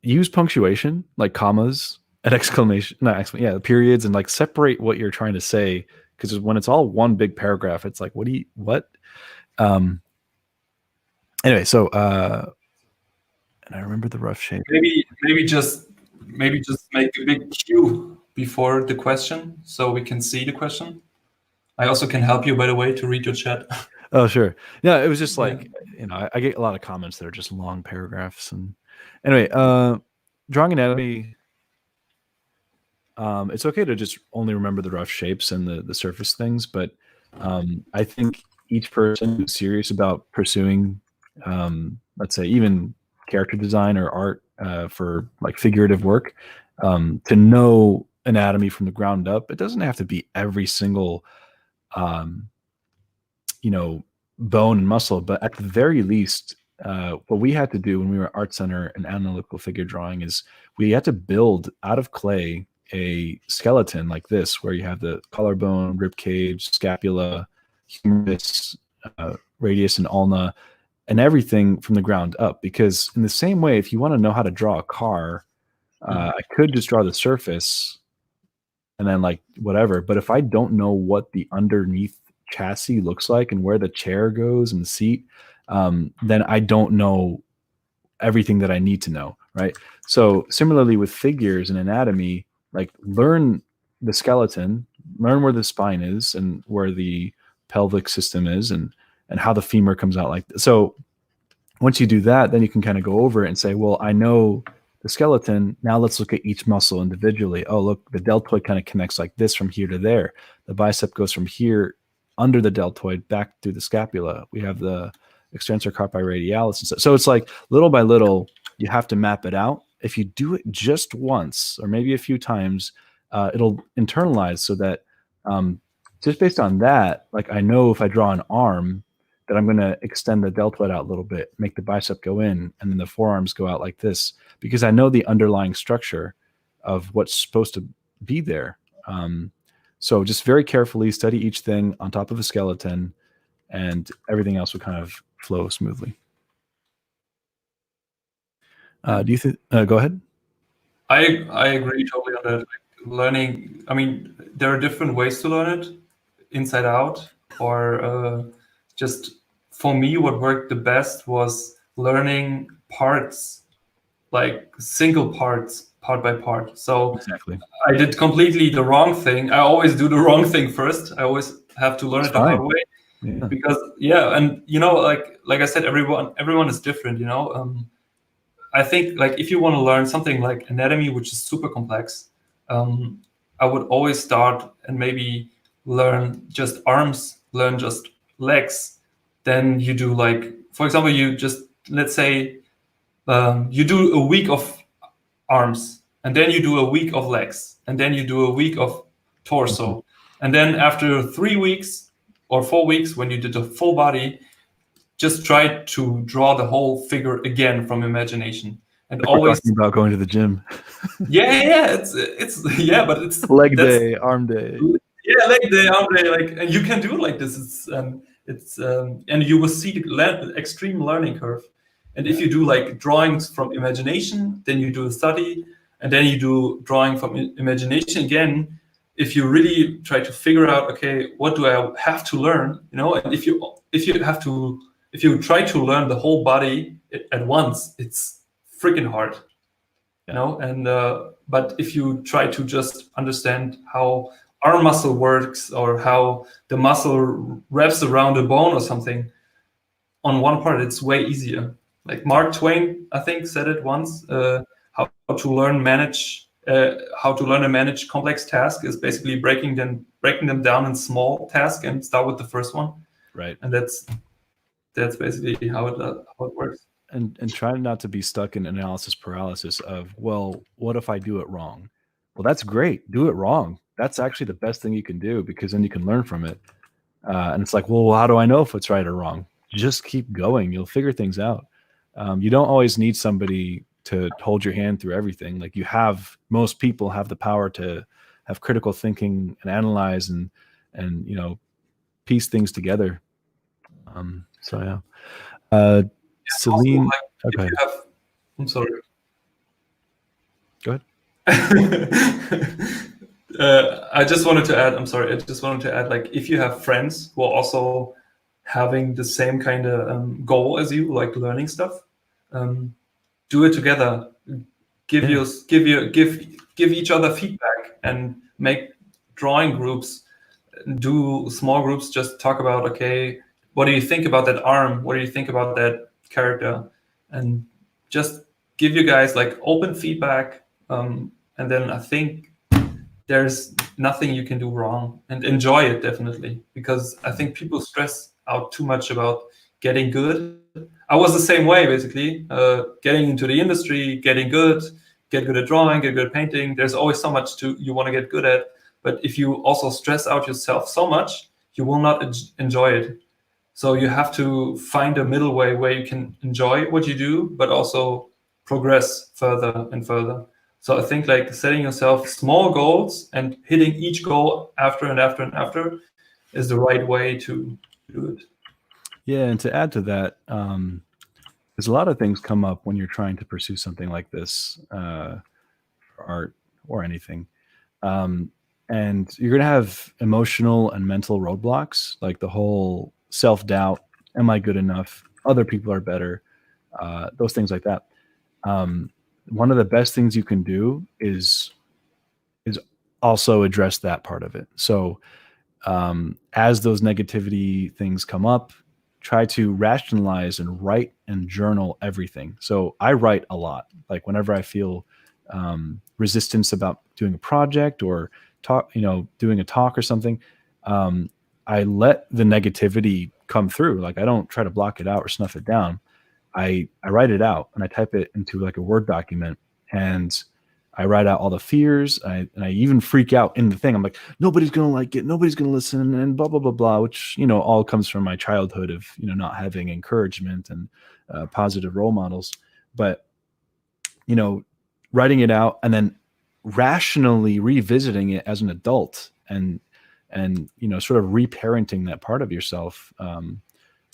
use punctuation like commas and periods, and like separate what you're trying to say, because when it's all one big paragraph, it's like, what? Anyway, so and I remember the rough shape. Maybe just make a big Q before the question so we can see the question. I also can help you, by the way, to read your chat. Oh, sure. Yeah, it was just like, you know, I get a lot of comments that are just long paragraphs. And anyway, drawing anatomy, it's okay to just only remember the rough shapes and the surface things, but I think each person who's serious about pursuing, let's say, even character design or art for like figurative work, to know anatomy from the ground up. It doesn't have to be every single you know, bone and muscle, but at the very least, what we had to do when we were at Art Center and analytical figure drawing is we had to build out of clay a skeleton like this, where you have the collarbone, rib cage, scapula, humerus, radius, and ulna, and everything from the ground up. Because in the same way, if you want to know how to draw a car, I could just draw the surface and then like whatever. But if I don't know what the underneath chassis looks like and where the chair goes and the seat, then I don't know everything that I need to know, right? So similarly with figures and anatomy, like learn the skeleton, learn where the spine is and where the pelvic system is, and how the femur comes out like this. So once you do that, then you can kind of go over it and say, well, I know the skeleton. Now let's look at each muscle individually. Oh, look, the deltoid kind of connects like this from here to there. The bicep goes from here under the deltoid back to the scapula. We have the extensor carpi radialis. And so it's like little by little, you have to map it out. If you do it just once or maybe a few times, it'll internalize, so that just based on that, like I know if I draw an arm that I'm going to extend the deltoid out a little bit, make the bicep go in, and then the forearms go out like this, because I know the underlying structure of what's supposed to be there. So just very carefully study each thing on top of a skeleton, and everything else will kind of flow smoothly. Do you think? Go ahead. I agree totally on that. Like learning, I mean, there are different ways to learn it, inside out, or just for me, what worked the best was learning parts, like single parts, part by part. So exactly. I did completely the wrong thing. I always do the wrong thing first. I always have to learn it the hard way. Yeah. Because and like I said, everyone is different. I think like if you want to learn something like anatomy, which is super complex, I would always start and maybe learn just arms, learn just legs. Then you do like, for example, you just, let's say, you do a week of arms, and then you do a week of legs, and then you do a week of torso. And then after 3 weeks or 4 weeks, when you did the full body, just try to draw the whole figure again from imagination. And Like always, we're talking about going to the gym. it's but it's Leg day, arm day. leg day, arm day, like, and you can do it like this. And you will see the extreme learning curve. And if you do like drawings from imagination, then you do a study, and then you do drawing from imagination again. If you really try to figure out, okay, what do I have to learn, and if you try to learn the whole body at once, it's freaking hard, And but if you try to just understand how arm muscle works, or how the muscle wraps around a bone or something, on one part, it's way easier. Like Mark Twain, I think, said it once: how to learn and manage complex tasks is basically breaking them down in small tasks and start with the first one. Right. And that's basically how it works. And try not to be stuck in analysis paralysis of, well, what if I do it wrong? Well, that's great. Do it wrong. That's actually the best thing you can do, because then you can learn from it. And it's like, well, how do I know if it's right or wrong? Just keep going. You'll figure things out. You don't always need somebody to hold your hand through everything. Like most people have the power to have critical thinking and analyze and piece things together. So yeah. Celine, also, like, okay. I'm sorry. Go ahead. I just wanted to add, like, if you have friends who are also having the same kind of goal as you, like learning stuff, do it together. Give each other feedback, and make drawing groups. Do small groups. Just talk about, okay, what do you think about that arm? What do you think about that character? And just give you guys like open feedback. And then I think there's nothing you can do wrong, and enjoy it definitely, because I think people stress out too much about getting good. I was the same way, basically, getting into the industry, get good at drawing, get good at painting. There's always so much you want to get good at. But if you also stress out yourself so much, you will not enjoy it. So you have to find a middle way where you can enjoy what you do, but also progress further and further. So I think like setting yourself small goals and hitting each goal after and after and after is the right way to do it. Yeah, and to add to that, there's a lot of things come up when you're trying to pursue something like this, for art or anything. And you're going to have emotional and mental roadblocks, like the whole self-doubt. Am I good enough? Other people are better. Those things like that. One of the best things you can do is also address that part of it. So as those negativity things come up, try to rationalize and write and journal everything. So I write a lot. Like whenever I feel resistance about doing a project or doing a talk or something, I let the negativity come through. Like I don't try to block it out or snuff it down. I write it out and I type it into like a Word document, and I write out all the fears. And I even freak out in the thing. I'm like, nobody's going to like it. Nobody's going to listen, and blah, blah, blah, blah, which, all comes from my childhood of, not having encouragement and positive role models. But, writing it out and then rationally revisiting it as an adult and sort of reparenting that part of yourself,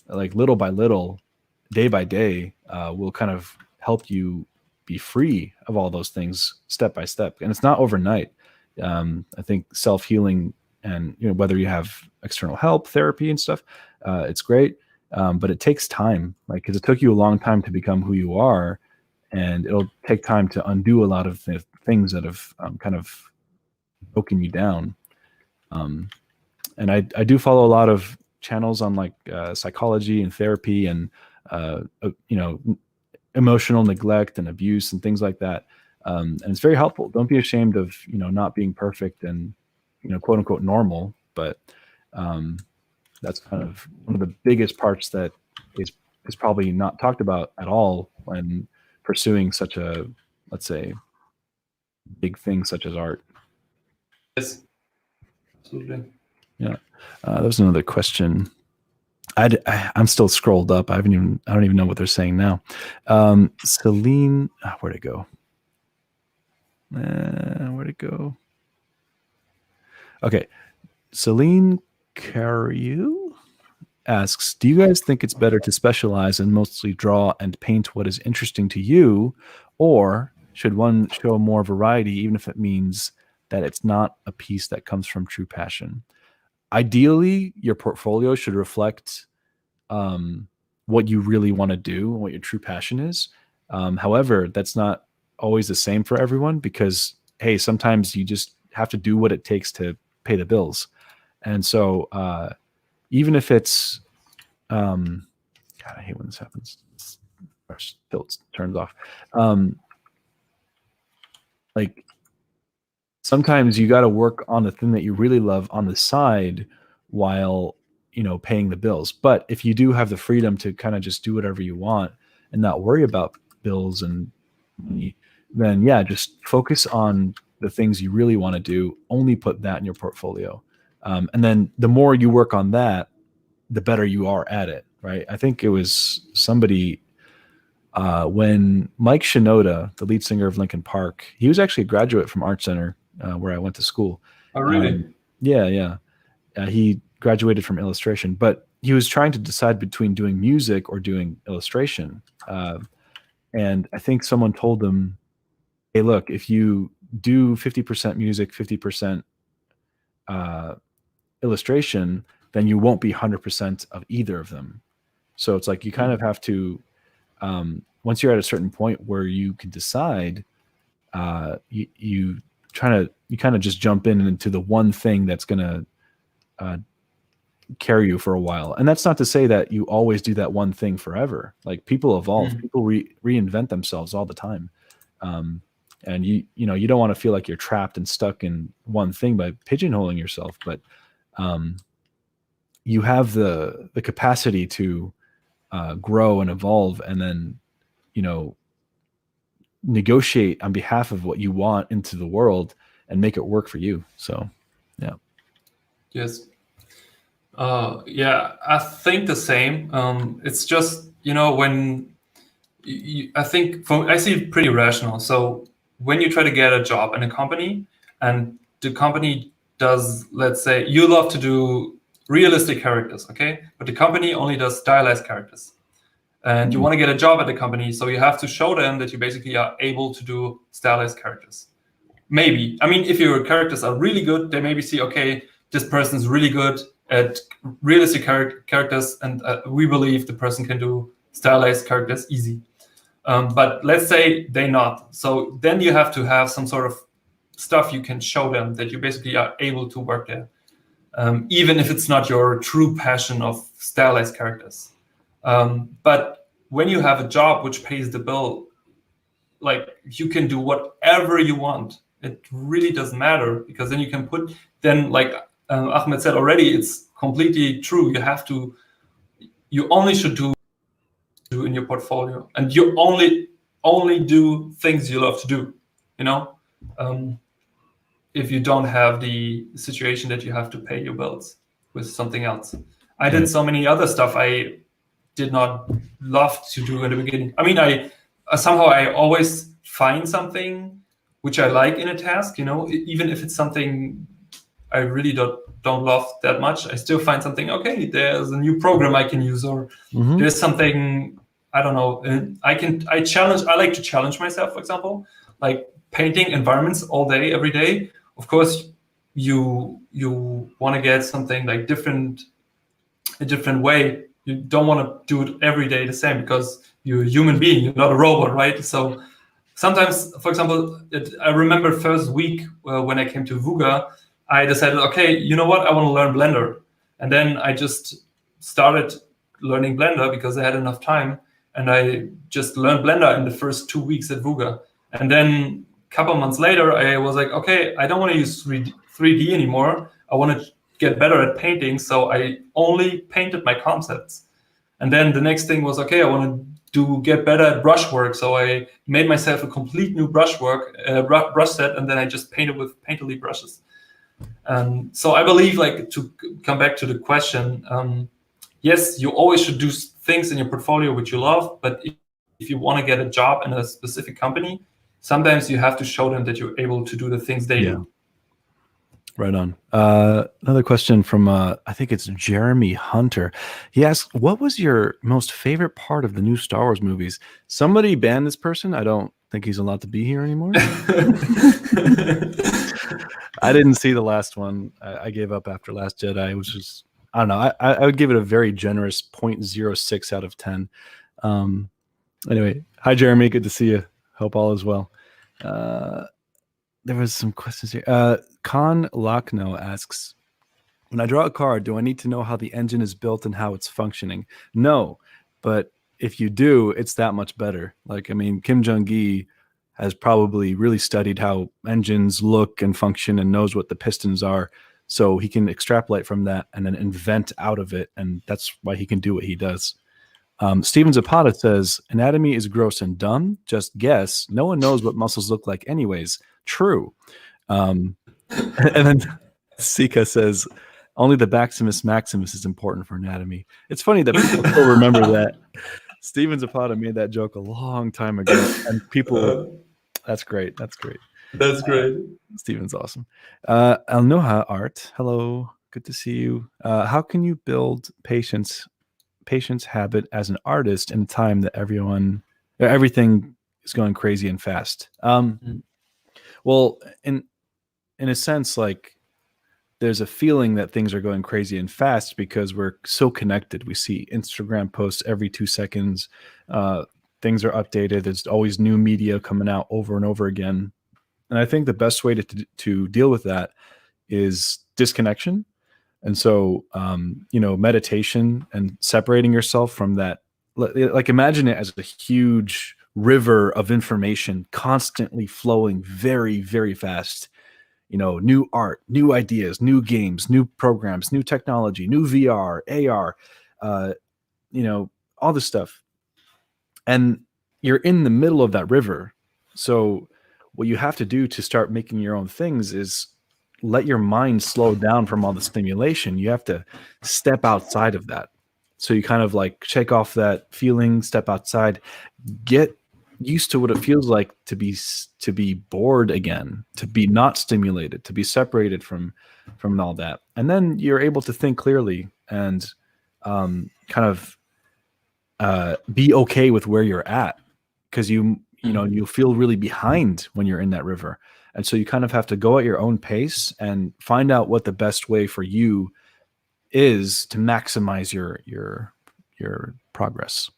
like little by little, day by day, will kind of help you be free of all those things step by step. And it's not overnight. I think self-healing and, whether you have external help, therapy and stuff, it's great. But it takes time, like, cause it took you a long time to become who you are, and it'll take time to undo a lot of things that have kind of broken you down. And I do follow a lot of channels on like psychology and therapy and emotional neglect and abuse and things like that. And it's very helpful. Don't be ashamed of not being perfect and quote unquote normal, but that's kind of one of the biggest parts that is probably not talked about at all when pursuing such a, let's say, big thing such as art. Yes, absolutely. Yeah, that was another question. I'm still scrolled up. I don't even know what they're saying now. Celine, where'd it go? Where'd it go? Okay, Celine Cariou asks, do you guys think it's better to specialize and mostly draw and paint what is interesting to you, or should one show more variety, even if it means that it's not a piece that comes from true passion? Ideally, your portfolio should reflect what you really want to do and what your true passion is. However, that's not always the same for everyone because, hey, sometimes you just have to do what it takes to pay the bills. And so even if it's, God, I hate when this happens. Our tilt turns off. Like sometimes you got to work on the thing that you really love on the side while paying the bills. But if you do have the freedom to kind of just do whatever you want and not worry about bills and money, then yeah, just focus on the things you really want to do. Only put that in your portfolio, and then the more you work on that, the better you are at it. Right? I think it was somebody when Mike Shinoda, the lead singer of Linkin Park, he was actually a graduate from Art Center where I went to school. Oh, really? Yeah. He graduated from illustration, but he was trying to decide between doing music or doing illustration. And I think someone told him, hey, look, if you do 50% music, 50% illustration, then you won't be 100% of either of them. So it's like you kind of have to, once you're at a certain point where you can decide, you kind of just jump into the one thing that's going to carry you for a while. And that's not to say that you always do that one thing forever. Like people evolve, people reinvent themselves all the time. And you don't want to feel like you're trapped and stuck in one thing by pigeonholing yourself, but you have the capacity to grow and evolve and then, negotiate on behalf of what you want into the world and make it work for you. So, yeah. Yes. Yeah, I think the same. It's just, when I think I see it pretty rational. So when you try to get a job in a company and the company does, let's say you love to do realistic characters, okay? But the company only does stylized characters. And you want to get a job at the company, so you have to show them that you basically are able to do stylized characters. Maybe. I mean, if your characters are really good, they maybe see, okay, this person is really good at realistic characters, and we believe the person can do stylized characters easy. But let's say they're not. So then you have to have some sort of stuff you can show them that you basically are able to work there, even if it's not your true passion of stylized characters. But when you have a job which pays the bill, like you can do whatever you want. It really doesn't matter because then you can like Ahmed said already, it's completely true. You only should do in your portfolio, and you only do things you love to do, if you don't have the situation that you have to pay your bills with something else. I did so many other stuff I did not love to do in the beginning. I mean, I always find something which I like in a task, even if it's something I really don't love that much, I still find something, okay, there's a new program I can use, or there's something, I don't know, I like to challenge myself, for example, like painting environments all day, every day. Of course, you want to get something like a different way. You don't want to do it every day the same because you're a human being, you're not a robot, right? So sometimes, for example, I remember first week when I came to Vuga, I decided, okay, you know what? I want to learn Blender. And then I just started learning Blender because I had enough time, and I just learned Blender in the first 2 weeks at Vuga. And then a couple months later, I was like, okay, I don't want to use 3D anymore. I want to get better at painting, so I only painted my concepts. And then the next thing was, okay, I want to get better at brushwork, so I made myself a complete new brush set, and then I just painted with Painterly brushes. So I believe, like, to come back to the question, yes, you always should do things in your portfolio which you love, but if you want to get a job in a specific company, sometimes you have to show them that you're able to do the things they do. Right on. Another question from, I think it's Jeremy Hunter. He asks, what was your most favorite part of the new Star Wars movies? Somebody banned this person. I don't think he's allowed to be here anymore. I didn't see the last one. I gave up after Last Jedi, which is, I don't know. I would give it a very generous 0.06 out of 10. Anyway, hi, Jeremy. Good to see you. Hope all is well. There was some questions here. Khan Lakhno asks, when I draw a card, do I need to know how the engine is built and how it's functioning? No, but if you do, it's that much better. Like, I mean, Kim Jong-gi has probably really studied how engines look and function and knows what the pistons are. So he can extrapolate from that and then invent out of it. And that's why he can do what he does. Steven Zapata says, anatomy is gross and dumb. Just guess. No one knows what muscles look like anyways. True. And then Sika says, only the Maximus Maximus is important for anatomy. It's funny that people still remember that. Steven Zapata made that joke a long time ago. And people, that's great. That's great. That's great. Steven's awesome. Alnoha Art, hello. Good to see you. How can you build patience habit as an artist in a time that everything is going crazy and fast? Well, in a sense, like, there's a feeling that things are going crazy and fast because we're so connected. We see Instagram posts every 2 seconds. Things are updated. There's always new media coming out over and over again. And I think the best way to deal with that is disconnection. And so, meditation and separating yourself from that. Like, imagine it as a huge river of information constantly flowing very, very fast. New art, new ideas, new games, new programs, new technology, new VR, AR, all this stuff. And you're in the middle of that river. So what you have to do to start making your own things is let your mind slow down from all the stimulation. You have to step outside of that. So you kind of like shake off that feeling, step outside, get used to what it feels like to be bored again, to be not stimulated, to be separated from all that. And then you're able to think clearly and kind of be okay with where you're at, because you'll feel really behind when you're in that river. And so you kind of have to go at your own pace and find out what the best way for you is to maximize your progress.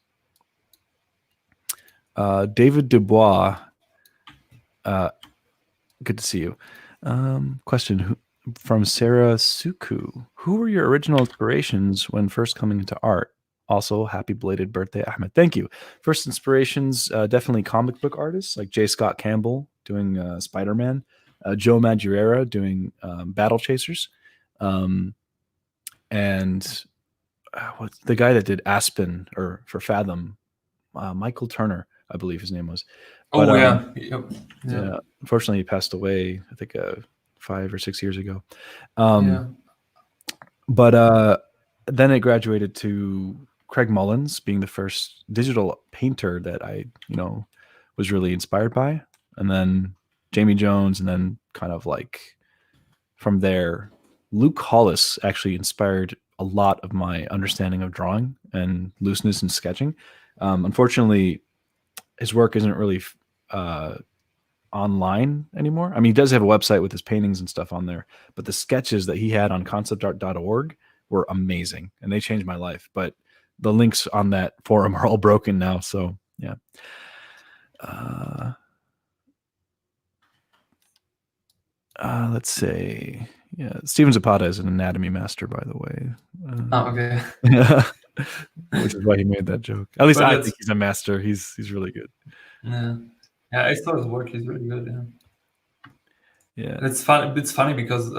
David Dubois, good to see you. Question from Sarah Suku. Who were your original inspirations when first coming into art? Also, happy belated birthday, Ahmed. Thank you. First inspirations, definitely comic book artists like J. Scott Campbell doing Spider-Man, Joe Madureira doing Battle Chasers, and what's the guy that did Aspen or for Fathom? Michael Turner, I believe his name was. But, yeah. Unfortunately, he passed away, I think 5 or 6 years ago. But then it graduated to Craig Mullins being the first digital painter that I, was really inspired by. And then Jamie Jones, and then kind of like from there, Luke Hollis actually inspired a lot of my understanding of drawing and looseness and sketching. Unfortunately, his work isn't really online anymore. I mean, he does have a website with his paintings and stuff on there, but the sketches that he had on conceptart.org were amazing, and they changed my life. But the links on that forum are all broken now. So yeah. Let's say, yeah, Steven Zapata is an anatomy master, by the way. Okay. Which is why he made that joke. At least But I it's- think he's a master. He's really good. Yeah, yeah, I saw his work. He's really good. Yeah. Yeah. And it's fun. It's funny because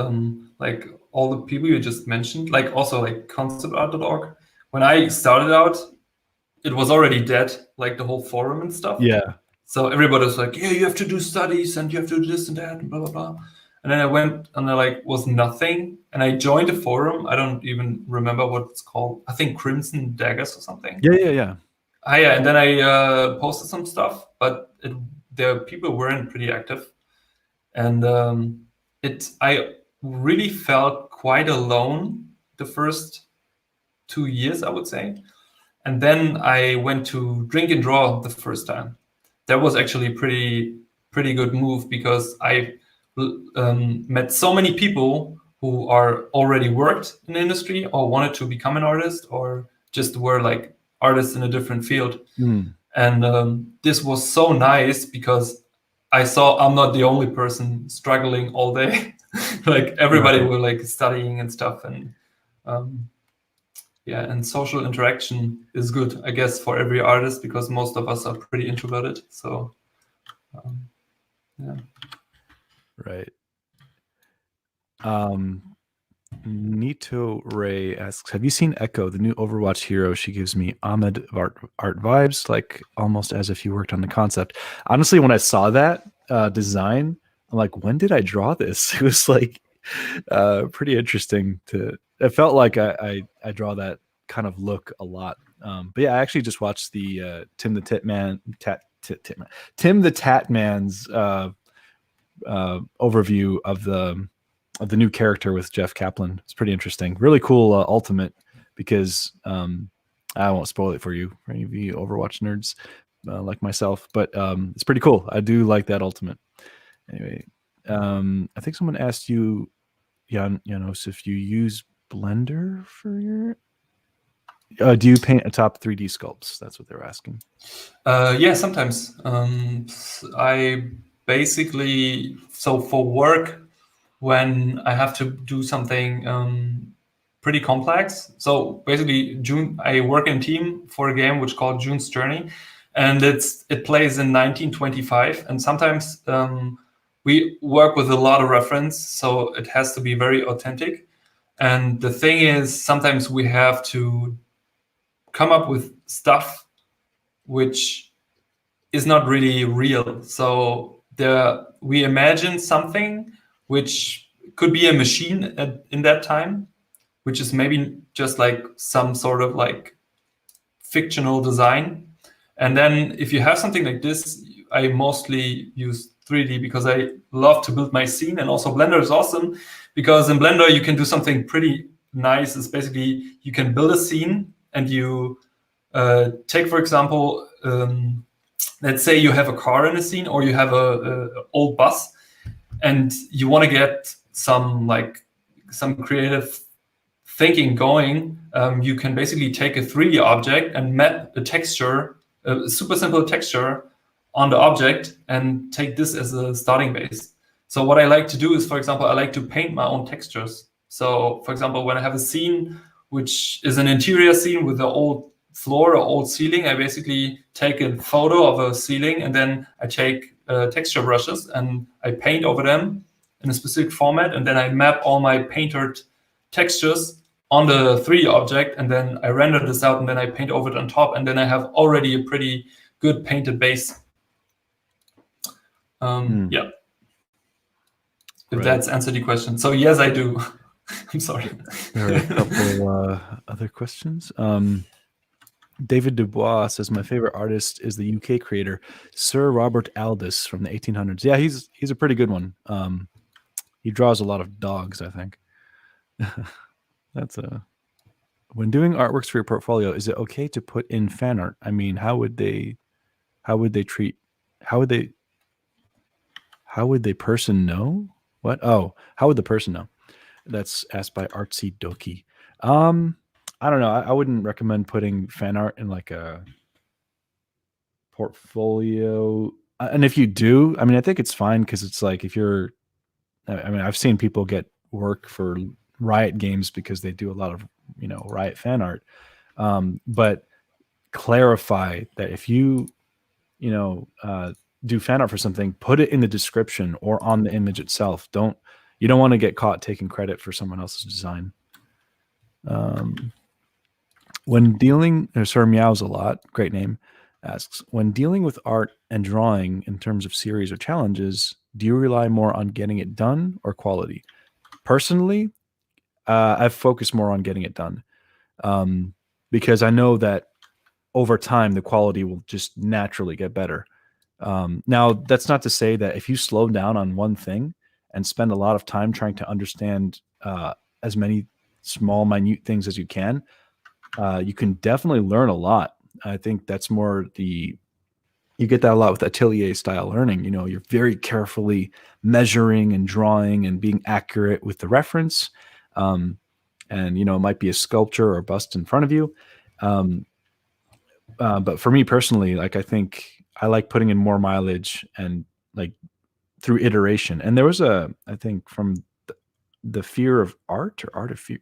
like all the people you just mentioned, like also like conceptart.org. When I started out, it was already dead, like the whole forum and stuff. Yeah. So everybody was like, yeah, you have to do studies and you have to do this and that and blah blah blah. And then I went and there like was nothing. And I joined a forum. I don't even remember what it's called. I think Crimson Daggers or something. Yeah. Yeah, and then I posted some stuff, but the people weren't pretty active. And I really felt quite alone the first 2 years, I would say. And then I went to Drink and Draw the first time. That was actually pretty good move because I met so many people who are already worked in the industry or wanted to become an artist or just were like artists in a different field. And this was so nice because I saw I'm not the only person struggling all day. Like everybody were like studying and stuff, and yeah, and social interaction is good, I guess, for every artist because most of us are pretty introverted. So yeah. Right. Nito Ray asks, have you seen Echo, the new Overwatch hero? She gives me Ahmed art vibes, like almost as if you worked on the concept. Honestly, when I saw that design, I'm like, when did I draw this? It was like pretty interesting it felt like I draw that kind of look a lot. But yeah, I actually just watched the Tim the Tatman's overview of the new character with Jeff Kaplan. It's pretty interesting. Really cool ultimate because I won't spoil it for you, for any of you Overwatch nerds like myself, but it's pretty cool. I do like that ultimate. Anyway, I think someone asked you, Janos, if you use Blender for your... do you paint atop 3D sculpts? That's what they're asking. Yeah, sometimes. I basically, so for work, when I have to do something pretty complex. So basically, I work in a team for a game which is called June's Journey, and it plays in 1925. And sometimes we work with a lot of reference, so it has to be very authentic. And the thing is, sometimes we have to come up with stuff which is not really real. So we imagine something which could be a machine in that time, which is maybe just like some sort of like fictional design. And then if you have something like this, I mostly use 3D because I love to build my scene. And also Blender is awesome because in Blender you can do something pretty nice. It's basically you can build a scene and you take, for example, let's say you have a car in a scene or you have a old bus and you want to get some creative thinking going. You can basically take a 3D object and map a texture, a super simple texture on the object and take this as a starting base. So what I like to do is, for example, I like to paint my own textures. So for example, when I have a scene which is an interior scene with an old floor or old ceiling, I basically take a photo of a ceiling and then I take texture brushes and I paint over them in a specific format, and then I map all my painted textures on the 3D object, and then I render this out and then I paint over it on top, and then I have already a pretty good painted base. Yeah. If that's answered the question. So yes, I do. I'm sorry. There are a couple other questions. David Dubois says, my favorite artist is the UK creator, Sir Robert Aldous from the 1800s. Yeah, he's a pretty good one. He draws a lot of dogs, I think. That's when doing artworks for your portfolio, is it okay to put in fan art? I mean, how would the person know? What? Oh, how would the person know? That's asked by Artsy Doki. I don't know. I wouldn't recommend putting fan art in like a portfolio. And if you do, I mean, I think it's fine because it's like if you're, I mean, I've seen people get work for Riot Games because they do a lot of Riot fan art. But clarify that if you do fan art for something, put it in the description or on the image itself. You don't want to get caught taking credit for someone else's design. When dealing, Sir Meows a lot, great name, asks, when dealing with art and drawing in terms of series or challenges, do you rely more on getting it done or quality? Personally, I've focused more on getting it done, because I know that over time the quality will just naturally get better. Now, that's not to say that if you slow down on one thing and spend a lot of time trying to understand as many small, minute things as you can definitely learn a lot. I think that's more you get that a lot with atelier style learning. You're very carefully measuring and drawing and being accurate with the reference. And, it might be a sculpture or a bust in front of you. But for me personally, I think I like putting in more mileage and through iteration. And there was I think from the Fear of Art or Art of Fear,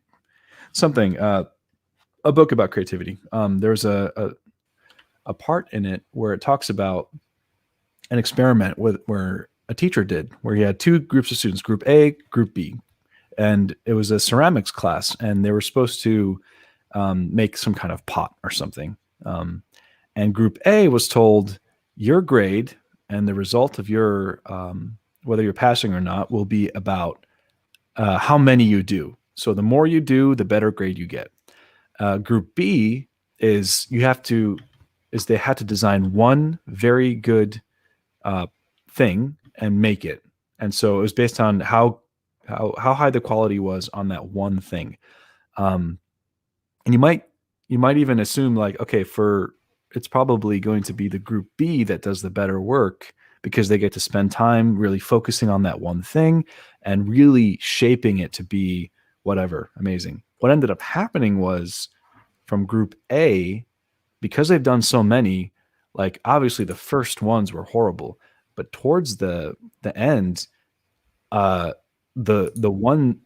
something, a book about creativity. There's a part in it where it talks about an experiment where a teacher did, where he had two groups of students, group A, group B. And it was a ceramics class, and they were supposed to make some kind of pot or something. And group A was told, your grade and the result of your, whether you're passing or not, will be about how many you do. So the more you do, the better grade you get. Group B is they had to design one very good thing and make it. And so it was based on how high the quality was on that one thing. And you might even assume okay, it's probably going to be the group B that does the better work because they get to spend time really focusing on that one thing and really shaping it to be whatever amazing. What ended up happening was, from group A, because they've done so many, obviously the first ones were horrible, but towards the end, the one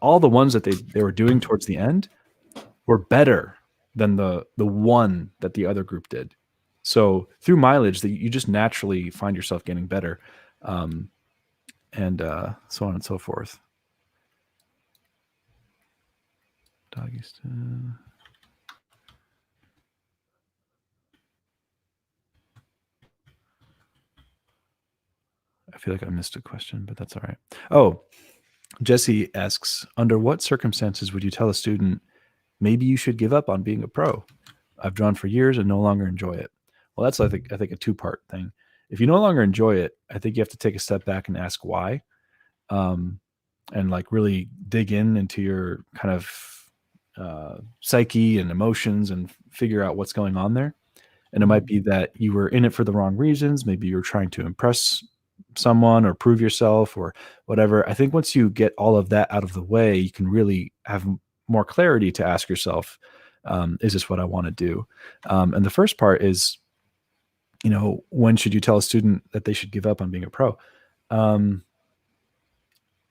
all the ones that they were doing towards the end were better than the one that the other group did. So through mileage, you just naturally find yourself getting better, and so on and so forth. Doggies. I feel like I missed a question, but that's all right. Oh, Jesse asks, under what circumstances would you tell a student, maybe you should give up on being a pro? I've drawn for years and no longer enjoy it. Well, that's I think a two-part thing. If you no longer enjoy it, I think you have to take a step back and ask why, and really dig into your kind of psyche and emotions and figure out what's going on there. And it might be that you were in it for the wrong reasons. Maybe you were trying to impress someone or prove yourself or whatever. I think once you get all of that out of the way, you can really have more clarity to ask yourself, is this what I want to do? And the first part is, when should you tell a student that they should give up on being a pro?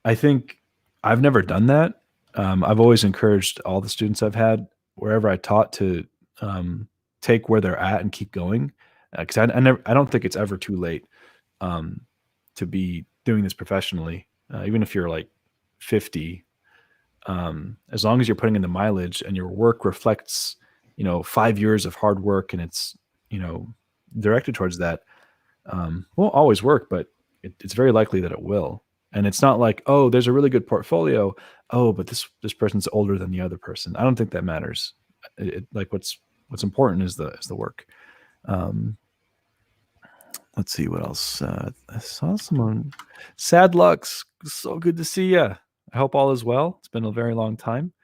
I think I've never done that. I've always encouraged all the students I've had, wherever I taught, to take where they're at and keep going. Because I don't think it's ever too late to be doing this professionally. Even if you're 50, as long as you're putting in the mileage and your work reflects, 5 years of hard work and it's, directed towards that, won't always work, but it's very likely that it will. And it's not oh, there's a really good portfolio. Oh, but this person's older than the other person. I don't think that matters. What's important is the work. Let's see what else. I saw someone. Sad Lux, so good to see you. I hope all is well. It's been a very long time.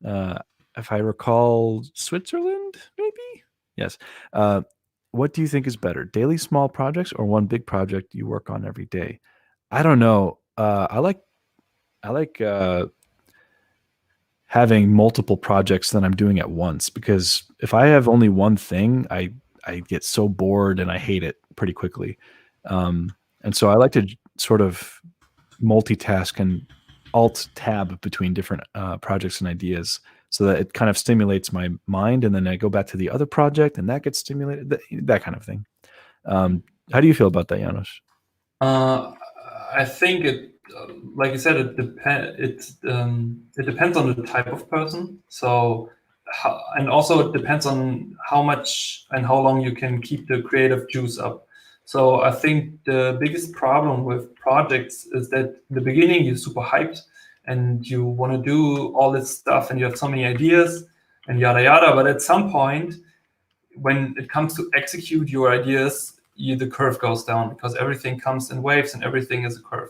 If I recall, Switzerland, maybe? Yes. What do you think is better, daily small projects or one big project you work on every day? I don't know. I like having multiple projects that I'm doing at once, because if I have only one thing, I get so bored and I hate it pretty quickly. And so I like to sort of multitask and alt tab between different projects and ideas so that it kind of stimulates my mind, and then I go back to the other project and that gets stimulated, that kind of thing. How do you feel about that, Janos? I think it, like you said, it depends on the type of person. So, and also it depends on how much and how long you can keep the creative juice up. So I think the biggest problem with projects is that in the beginning you're super hyped and you want to do all this stuff and you have so many ideas and yada yada. But at some point, when it comes to execute your ideas, the curve goes down because everything comes in waves and everything is a curve.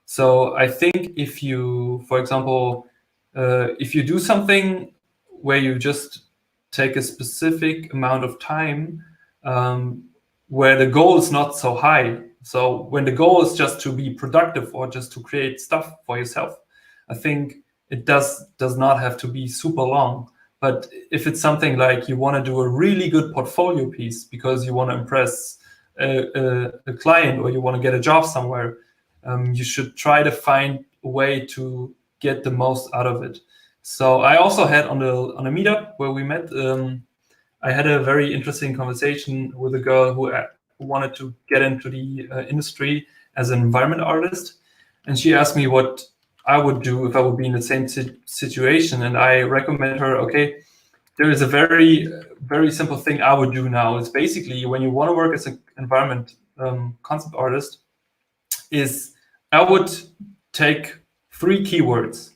So I think if you, for example, if you do something where you just take a specific amount of time, where the goal is not so high. So when the goal is just to be productive or just to create stuff for yourself, I think it does not have to be super long. But if it's something like you want to do a really good portfolio piece because you want to impress a client or you want to get a job somewhere, you should try to find a way to get the most out of it. So I also had on a meetup where we met, I had a very interesting conversation with a girl who wanted to get into the industry as an environment artist. And she asked me what I would do if I would be in the same situation. And I recommend her, okay, there is a very, very simple thing I would do now. It's basically when you want to work as an environment concept artist, is I would take 3 keywords,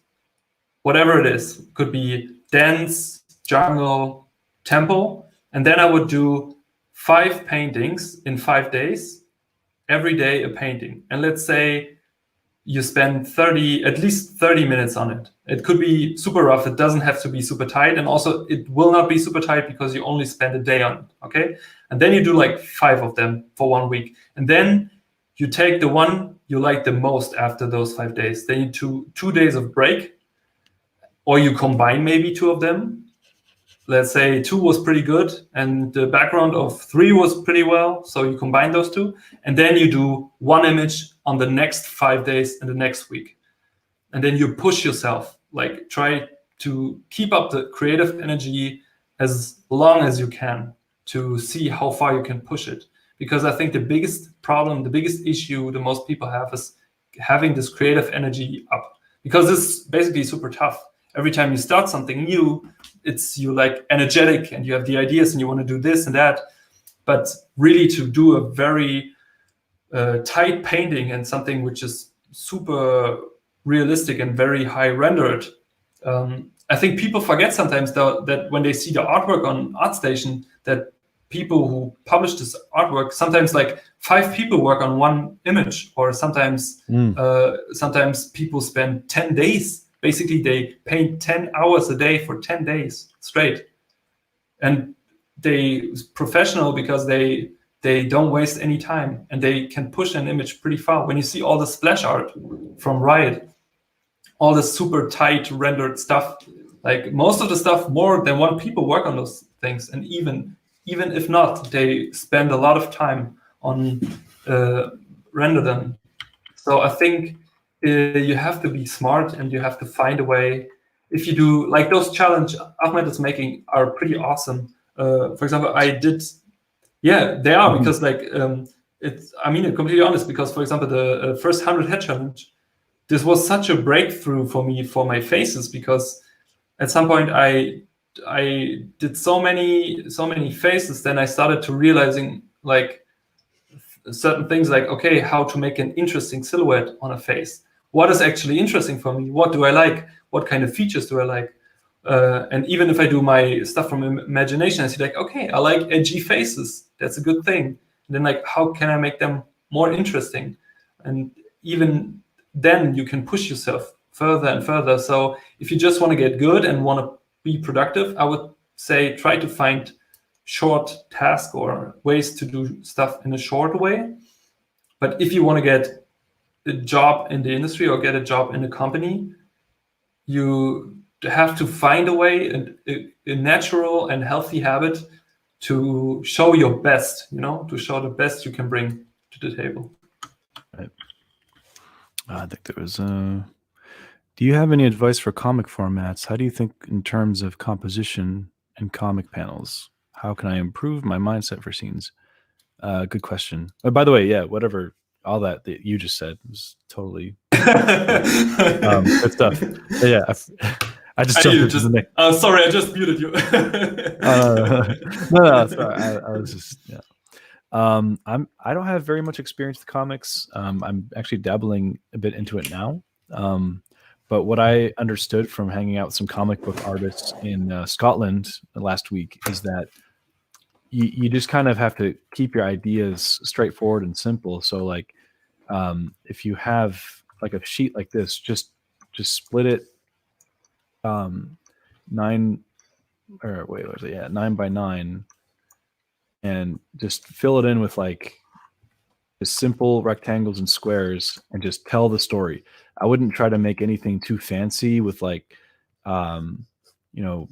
whatever it is, could be dance, jungle, temple, and then I would do 5 paintings in 5 days, every day a painting. And let's say you spend at least 30 minutes on it. It could be super rough. It doesn't have to be super tight. And also it will not be super tight because you only spend a day on it, okay? And then you do like 5 of them for 1 week. And then you take the one you like the most after those 5 days. Then you do 2 days of break, or you combine maybe 2 of them. Let's say 2 was pretty good and the background of 3 was pretty well. So you combine those 2 and then you do 1 image on the next 5 days and the next week. And then you push yourself, like try to keep up the creative energy as long as you can to see how far you can push it. Because I think the biggest problem, the biggest issue the most people have is having this creative energy up. Because it's basically super tough. Every time you start something new, you're like energetic and you have the ideas and you want to do this and that. But really to do a very tight painting and something which is super realistic and very high rendered, I think people forget sometimes that when they see the artwork on ArtStation, that people who publish this artwork, sometimes like 5 people work on 1 image, or sometimes sometimes people spend 10 days. Basically, they paint 10 hours a day for 10 days straight. And they professional because they don't waste any time and they can push an image pretty far. When you see all the splash art from Riot, all the super tight rendered stuff, like most of the stuff, more than 1 people work on those things. And even if not, they spend a lot of time on render them. So I think you have to be smart and you have to find a way. If you do like those challenge Ahmed is making are pretty awesome. For example, they are because like I'm completely honest, because for example the first 100 head challenge, this was such a breakthrough for me for my faces, because at some point I did so many faces, then I started to realizing like certain things, like, okay, how to make an interesting silhouette on a face. What is actually interesting for me? What do I like? What kind of features do I like? And even if I do my stuff from imagination, I see like, okay, I like edgy faces. That's a good thing. And then like, how can I make them more interesting? And even then you can push yourself further and further. So if you just want to get good and want to be productive, I would say try to find short tasks or ways to do stuff in a short way. But if you want to get a job in the industry or get a job in a company, you have to find a way, a natural and healthy habit to show your best, to show the best you can bring to the table. Right. I think there was Do you have any advice for comic formats? How do you think in terms of composition and comic panels? How can I improve my mindset for scenes? Good question. Oh, by the way, yeah, whatever, all that you just said was totally good stuff. But yeah, I just jumped into the next. Sorry, I just muted you. No, sorry. I was just yeah. I don't have very much experience with comics. I'm actually dabbling a bit into it now. But what I understood from hanging out with some comic book artists in Scotland last week is that you just kind of have to keep your ideas straightforward and simple. So like, if you have like a sheet like this, just split it, 9 or wait, what was it? Yeah, 9 by 9, and just fill it in with like just simple rectangles and squares, and just tell the story. I wouldn't try to make anything too fancy with like, um, you know,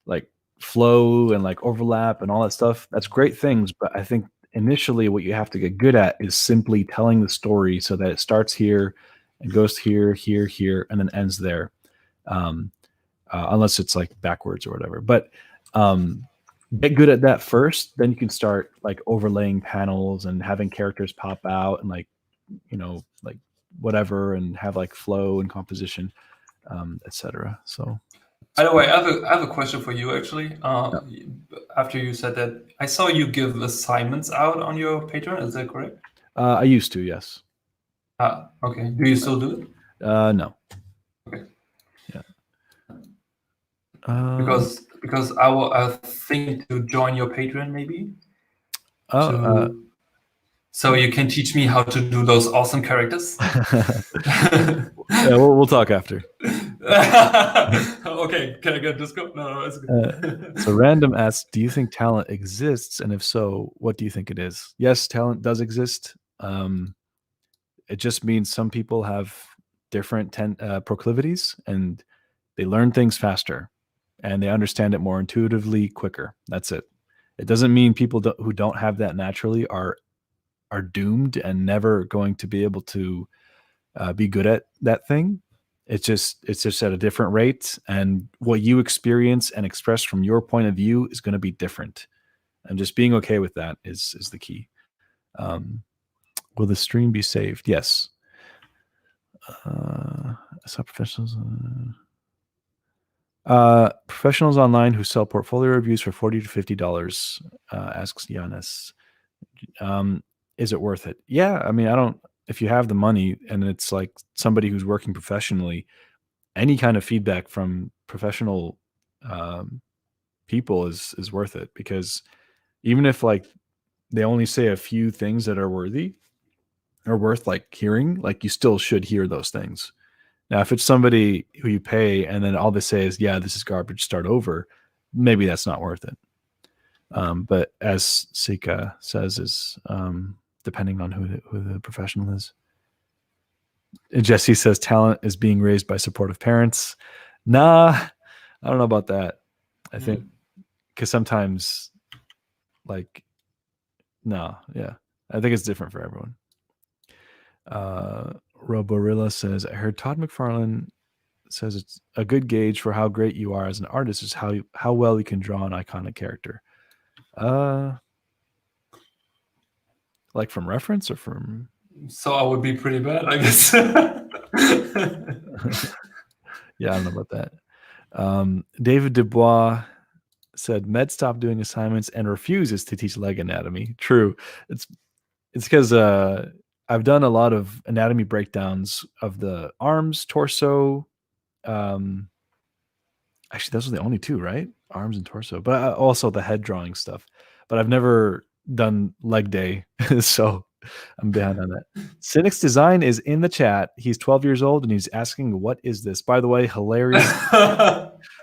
like flow and like overlap and all that stuff. That's great things, but I think initially what you have to get good at is simply telling the story so that it starts here and goes here, here, here, and then ends there. Um, unless it's like backwards or whatever. But get good at that first, then you can start like overlaying panels and having characters pop out and like, like whatever, and have like flow and composition, etc. So By the way, I have a question for you actually. After you said that, I saw you give assignments out on your Patreon. Is that correct? I used to, yes. Okay. Do you still do it? No. Okay. Yeah. Because I think to join your Patreon maybe. So you can teach me how to do those awesome characters. Yeah, we'll talk after. Okay, can I get Discord? No, it's good. So Random asks, do you think talent exists? And if so, what do you think it is? Yes, talent does exist. It just means some people have different proclivities, and they learn things faster and they understand it more intuitively quicker. That's it. It doesn't mean people who don't have that naturally are doomed and never going to be able to be good at that thing. It's just at a different rate, and what you experience and express from your point of view is going to be different. And just being okay with that is the key. Will the stream be saved? Yes. I saw professionals. Professionals online who sell portfolio reviews for $40 to $50, asks Janusz. Is it worth it? Yeah, I mean, I don't. If you have the money and it's like somebody who's working professionally, any kind of feedback from professional people is worth it, because even if like they only say a few things that are worthy or worth like hearing, like you still should hear those things. Now, if it's somebody who you pay and then all they say is, yeah, this is garbage, start over, maybe that's not worth it. But as Sika says, is depending on who the professional is. And Jesse says talent is being raised by supportive parents. Nah, I don't know about that. I think because sometimes, like, no, yeah, I think it's different for everyone. Roborilla says, I heard Todd McFarlane says it's a good gauge for how great you are as an artist is how well you can draw an iconic character. Like from reference or from? So I would be pretty bad, I guess. Yeah, I don't know about that. David Dubois said Med stopped doing assignments and refuses to teach leg anatomy. True. It's because I've done a lot of anatomy breakdowns of the arms, torso. Actually, those are the only two, right? Arms and torso, but also the head drawing stuff. But I've never done leg day, so I'm behind on that. Cynic's Design is in the chat. He's 12 years old and he's asking, "What is this?" By the way, hilarious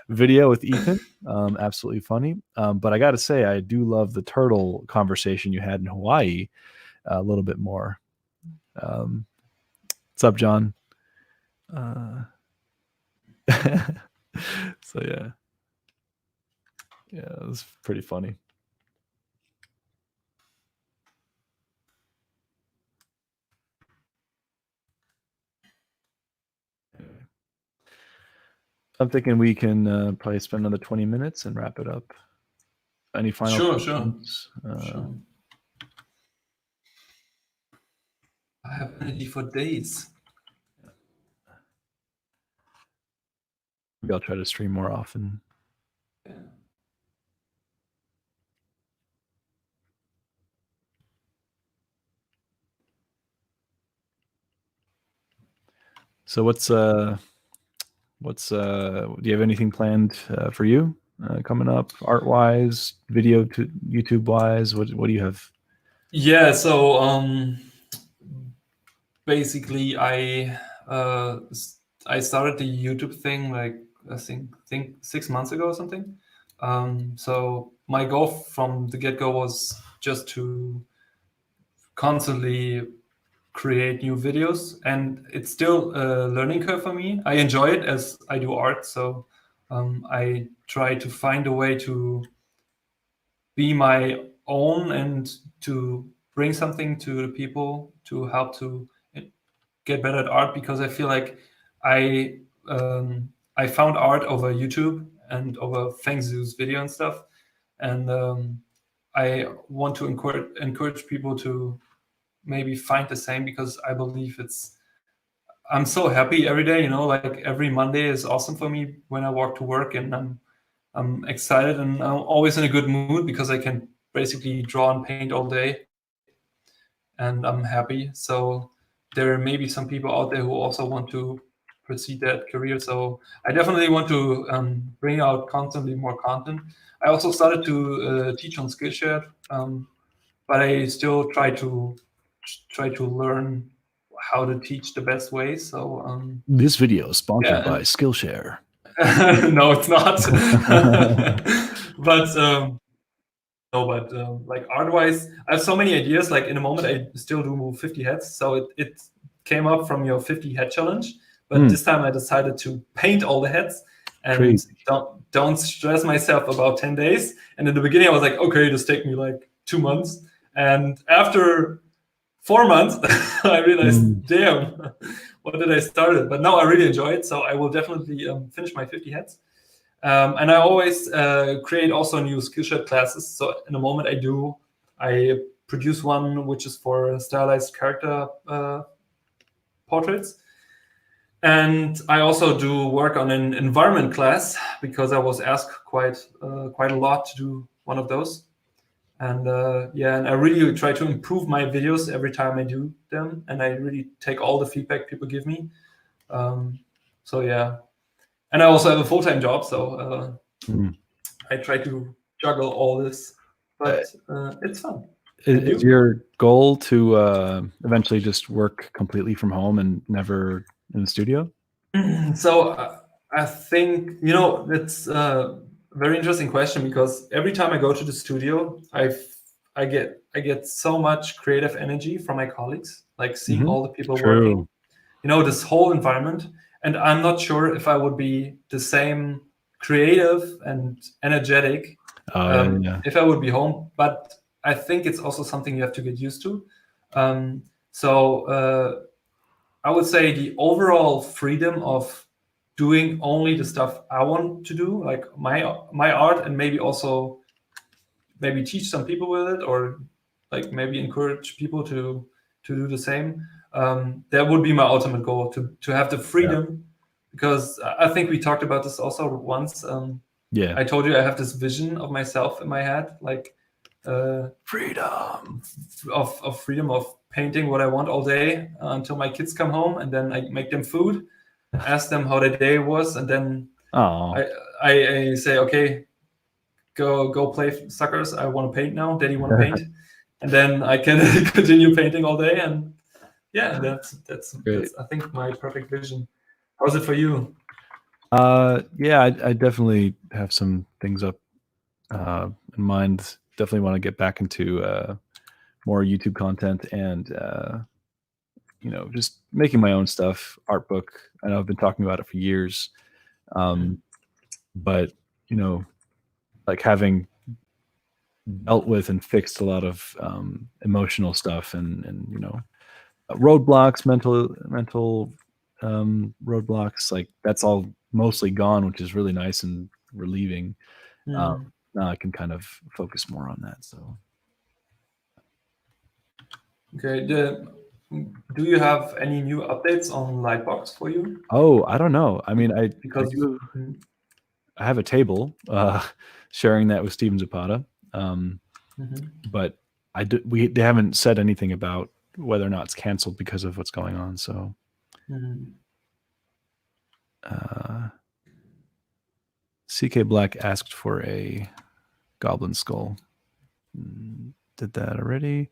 video with Ethan. Absolutely funny. But I got to say, I do love the turtle conversation you had in Hawaii a little bit more. What's up, John? So yeah, it was pretty funny. I'm thinking we can probably spend another 20 minutes and wrap it up. Any final questions? Sure. I have energy for days. Maybe I'll try to stream more often. Yeah. So do you have anything planned for you coming up, art wise, video to YouTube wise? What do you have? Yeah, so basically I started the YouTube thing like I think 6 months ago or something. So my goal from the get-go was just to constantly create new videos, and it's still a learning curve for me. I enjoy it as I do art, so I try to find a way to be my own and to bring something to the people to help to get better at art, because I feel like I I found art over YouTube and over Feng Zhu's video and stuff, and I want to encourage people to maybe find the same, because I believe I'm so happy every day, like every Monday is awesome for me when I walk to work, and I'm excited and I'm always in a good mood because I can basically draw and paint all day, and I'm happy. So there may be some people out there who also want to pursue that career. So I definitely want to bring out constantly more content. I also started to teach on Skillshare, but I still try to learn how to teach the best way. So This video is sponsored by Skillshare. no, it's not. But like art-wise, I have so many ideas. Like in a moment, I still do 50 heads. So it came up from your 50 head challenge. But this time I decided to paint all the heads and Crazy. don't stress myself about 10 days. And in the beginning, I was like, okay, this take me like 2 months. And after 4 months, I realized, damn, what did I start it? But now I really enjoy it. So I will definitely finish my 50 heads. And I always create also new Skillshare classes. So in a moment I produce one which is for stylized character portraits. And I also do work on an environment class because I was asked quite a lot to do one of those. And and I really try to improve my videos every time I do them. And I really take all the feedback people give me. So yeah. And I also have a full-time job, so I try to juggle all this, but it's fun. Is your goal to eventually just work completely from home and never in the studio? So I think, it's a very interesting question, because every time I go to the studio, I get so much creative energy from my colleagues, like seeing all the people working, this whole environment. And I'm not sure if I would be the same creative and energetic if I would be home. But I think it's also something you have to get used to. So I would say the overall freedom of doing only the stuff I want to do, like my art, and maybe also teach some people with it, or like maybe encourage people to do the same. That would be my ultimate goal, to have the freedom, because I think we talked about this also once. I told you I have this vision of myself in my head, like freedom of freedom of painting what I want all day until my kids come home, and then I make them food, ask them how their day was, and then I say, okay, go play suckers. I want to paint now. Daddy want to paint, and then I can continue painting all day. And yeah, that's I think my perfect vision. How's it for you? Yeah, I definitely have some things up in mind. Definitely want to get back into more YouTube content and just making my own stuff. Art book. I know I've been talking about it for years, but like having dealt with and fixed a lot of emotional stuff and roadblocks, mental roadblocks, like that's all mostly gone, which is really nice and relieving. Mm. Now I can kind of focus more on that. So Okay. Do you have any new updates on Lightbox for you? I don't know. I mean, I Because do. I have a table sharing that with Steven Zapata, but they haven't said anything about whether or not it's canceled because of what's going on. So CK Black asked for a goblin skull. Did that already.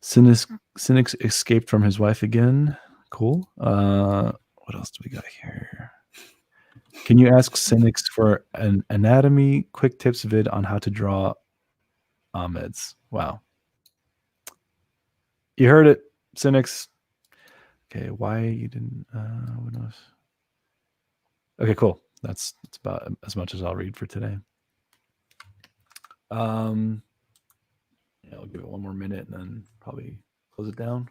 Cynics escaped from his wife again. Cool. What else do we got here? Can you ask Cynics for an anatomy quick tips vid on how to draw Ahmeds? Wow. You heard it, Cynics. Okay, why you didn't what else? Okay, cool. That's about as much as I'll read for today. Yeah, I'll give it one more minute and then probably close it down.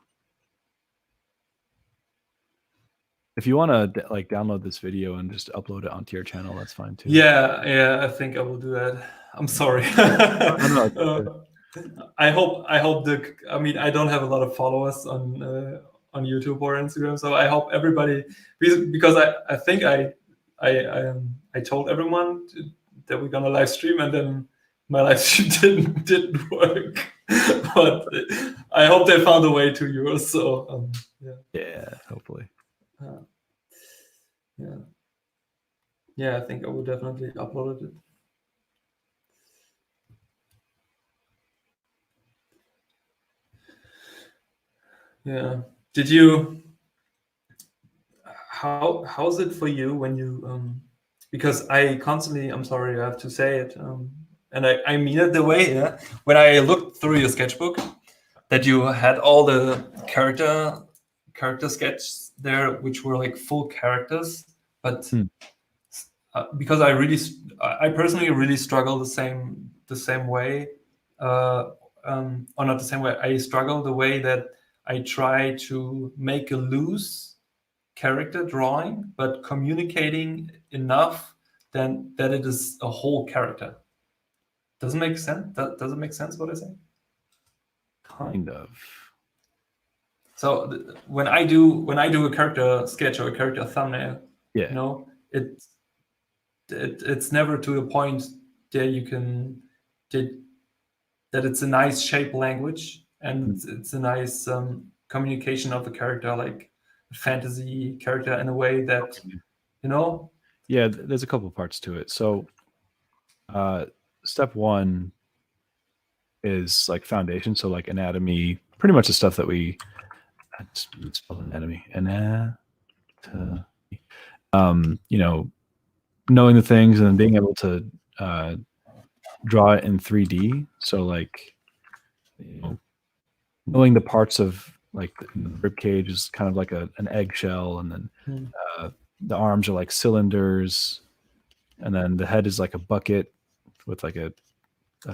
If you want to like download this video and just upload it onto your channel, that's fine too. Yeah, I think I will do that. I'm sorry. I hope I mean, I don't have a lot of followers on YouTube or Instagram, so I hope everybody, because I think I told everyone that we're gonna live stream, and then my live stream didn't work. But I hope they found a way to yours. So yeah, hopefully. Yeah, I think I will definitely upload it. Yeah. Did you? How's it for you when you? Because I constantly, I'm sorry, I have to say it, and I mean it the way. Yeah. When I looked through your sketchbook, that you had all the character sketches there, which were like full characters, but because I personally really struggle the same way, or not the same way. I struggle the way that I try to make a loose character drawing, but communicating enough then that it is a whole character. Doesn't make sense? Does it make sense what I say? Kind of. So when I do a character sketch or a character thumbnail, yeah, you know, it's never to a point that you can that it's a nice shape language and it's a nice communication of the character, like a fantasy character, in a way that, you know. Yeah, there's a couple parts to it. So step one is like foundation, so like anatomy, pretty much the stuff that we spell anatomy. You know, knowing the things and then being able to draw it in 3D. So like, you know, knowing the parts of like the rib cage is kind of like an eggshell, and then the arms are like cylinders, and then the head is like a bucket with like a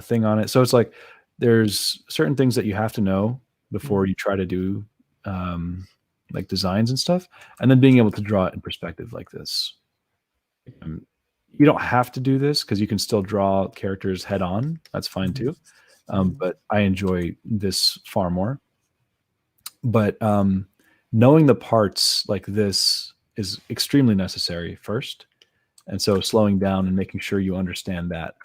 thing on it. So it's like there's certain things that you have to know before you try to do like designs and stuff, and then being able to draw it in perspective like this. You don't have to do this because you can still draw characters head on. That's fine too. But I enjoy this far more. But knowing the parts like this is extremely necessary first. And so slowing down and making sure you understand that,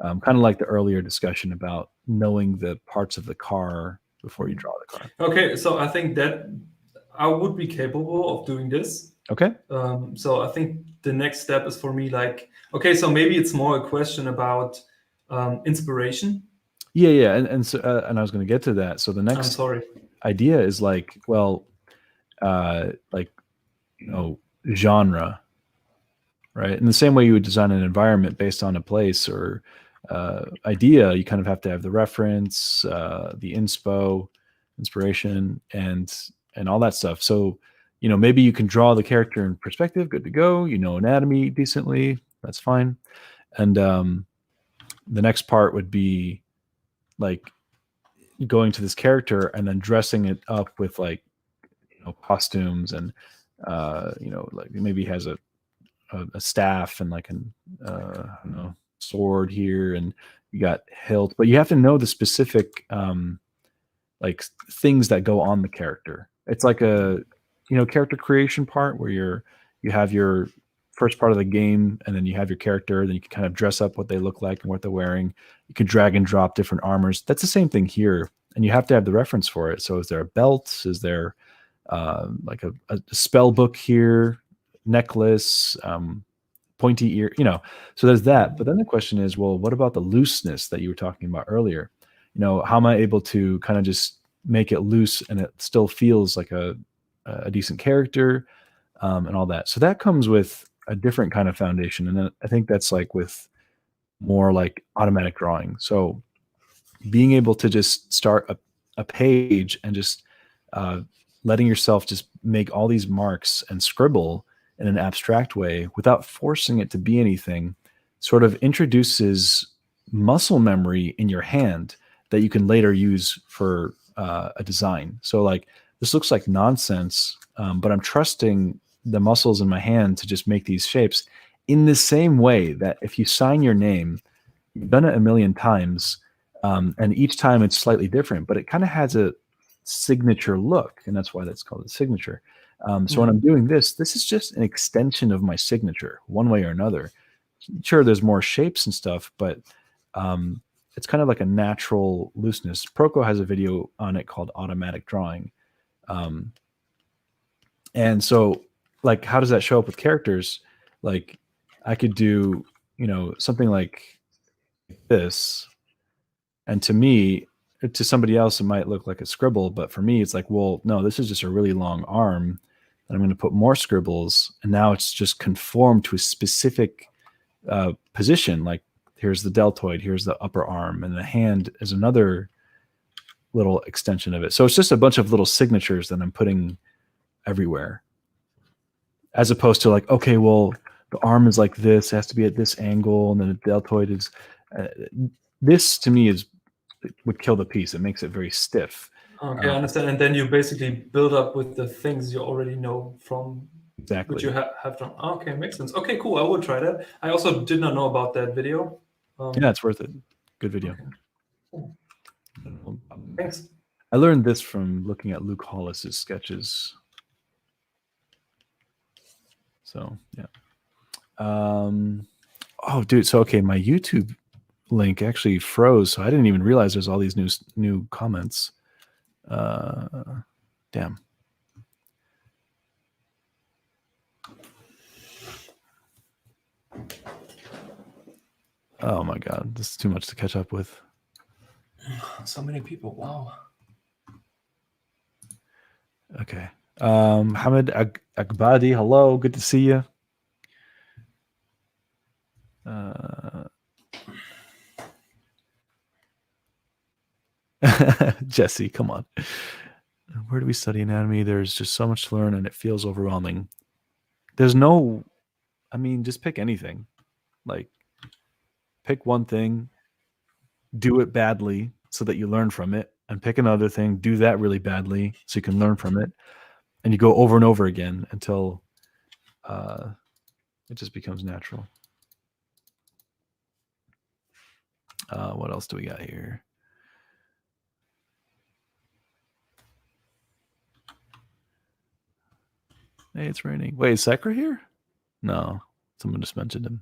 kind of like the earlier discussion about knowing the parts of the car before you draw the car. Okay, so I think that I would be capable of doing this. Okay. So I think the next step is for me, like, okay, so maybe it's more a question about inspiration. Yeah, and so and I was going to get to that. So the next idea is like, well, like, you know, genre, right? In the same way you would design an environment based on a place or idea, you kind of have to have the reference, the inspiration, and all that stuff. So, you know, maybe you can draw the character in perspective, good to go. You know, anatomy decently, that's fine. And the next part would be like going to this character and then dressing it up with like, you know, costumes and you know, like maybe he has a a staff and like an I don't know, sword here, and you got hilt, but you have to know the specific like things that go on the character. It's like a character creation part where you have your first part of the game, and then you have your character, then you can kind of dress up what they look like and what they're wearing. You can drag and drop different armors. That's the same thing here, and you have to have the reference for it. So is there a belt? Is there like a spell book here, necklace, pointy ear, so there's that. But then the question is, well, what about the looseness that you were talking about earlier? How am I able to kind of just make it loose and it still feels like a decent character, and all that. So that comes with a different kind of foundation. And then I think that's like with more like automatic drawing. So being able to just start a page and just letting yourself just make all these marks and scribble in an abstract way without forcing it to be anything sort of introduces muscle memory in your hand that you can later use for a design. So like, this looks like nonsense, but I'm trusting the muscles in my hand to just make these shapes in the same way that if you sign your name, you've done it a million times, and each time it's slightly different, but it kind of has a signature look, and that's why that's called a signature. So when I'm doing this is just an extension of my signature one way or another. Sure, there's more shapes and stuff, but it's kind of like a natural looseness. Proco has a video on it called Automatic Drawing. And so like, how does that show up with characters? Like I could do, something like this. And to me, to somebody else, it might look like a scribble, but for me, it's like, well, no, this is just a really long arm. And I'm going to put more scribbles. And now it's just conformed to a specific position. Like here's the deltoid, here's the upper arm, and the hand is another little extension of it. So it's just a bunch of little signatures that I'm putting everywhere, as opposed to like, okay, well, the arm is like this, it has to be at this angle, and then the deltoid is this to me would kill the piece. It makes it very stiff. Okay, I understand. And then you basically build up with the things you already know from exactly what you have done. Okay, makes sense. Okay, cool. I will try that. I also did not know about that video. Yeah, it's worth it. Good video. Okay. Cool. Thanks. I learned this from looking at Luke Hollis's sketches. So yeah. Oh, dude. So okay, my YouTube link actually froze, so I didn't even realize there's all these new comments. Damn. Oh my god, this is too much to catch up with. So many people. Wow. Okay. Hamid Agbadi, hello, good to see you. Jesse, come on. Where do we study anatomy? There's just so much to learn and it feels overwhelming. There's no, I mean, just pick anything. Like, pick one thing, do it badly so that you learn from it, and pick another thing, do that really badly so you can learn from it. And you go over and over again until it just becomes natural. What else do we got here? Hey, it's raining. Wait, is Sakura here? No, someone just mentioned him.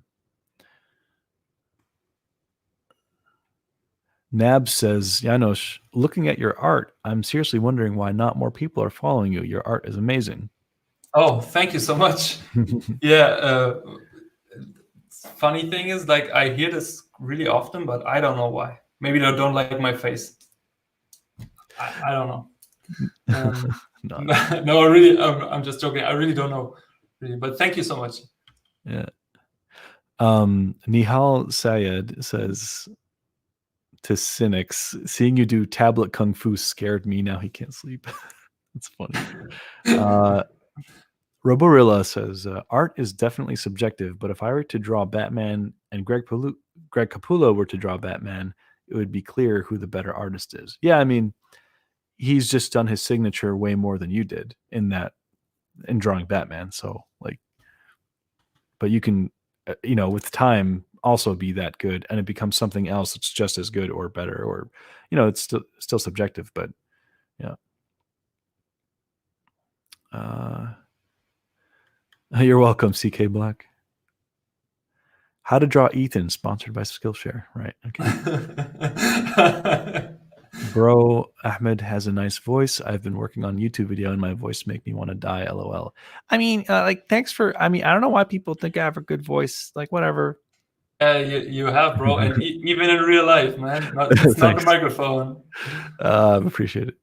Nab says, Janos, looking at your art, I'm seriously wondering why not more people are following you. Your art is amazing. Oh, thank you so much. Yeah. Funny thing is, like, I hear this really often, but I don't know why. Maybe they don't like my face. I don't know. No, really, I'm just joking. I really don't know, really. But thank you so much. Yeah. Nihal Sayed says to cynics, seeing you do tablet kung fu scared me. Now he can't sleep. It's funny. Roborilla says, art is definitely subjective, but if I were to draw Batman and Greg Capullo were to draw Batman, it would be clear who the better artist is. Yeah, I mean, he's just done his signature way more than you did in drawing Batman. So, like, but you can, with time also be that good, and it becomes something else that's just as good or better, or it's still subjective, but yeah. You're welcome, CK Black. How to draw Ethan, sponsored by Skillshare. Right. Okay. Bro, Ahmed has a nice voice. I've been working on YouTube video and my voice make me want to die. LOL. I mean, thanks for. I mean, I don't know why people think I have a good voice. Like, whatever. You have, bro, and even in real life, man. It's not the microphone. Appreciate it.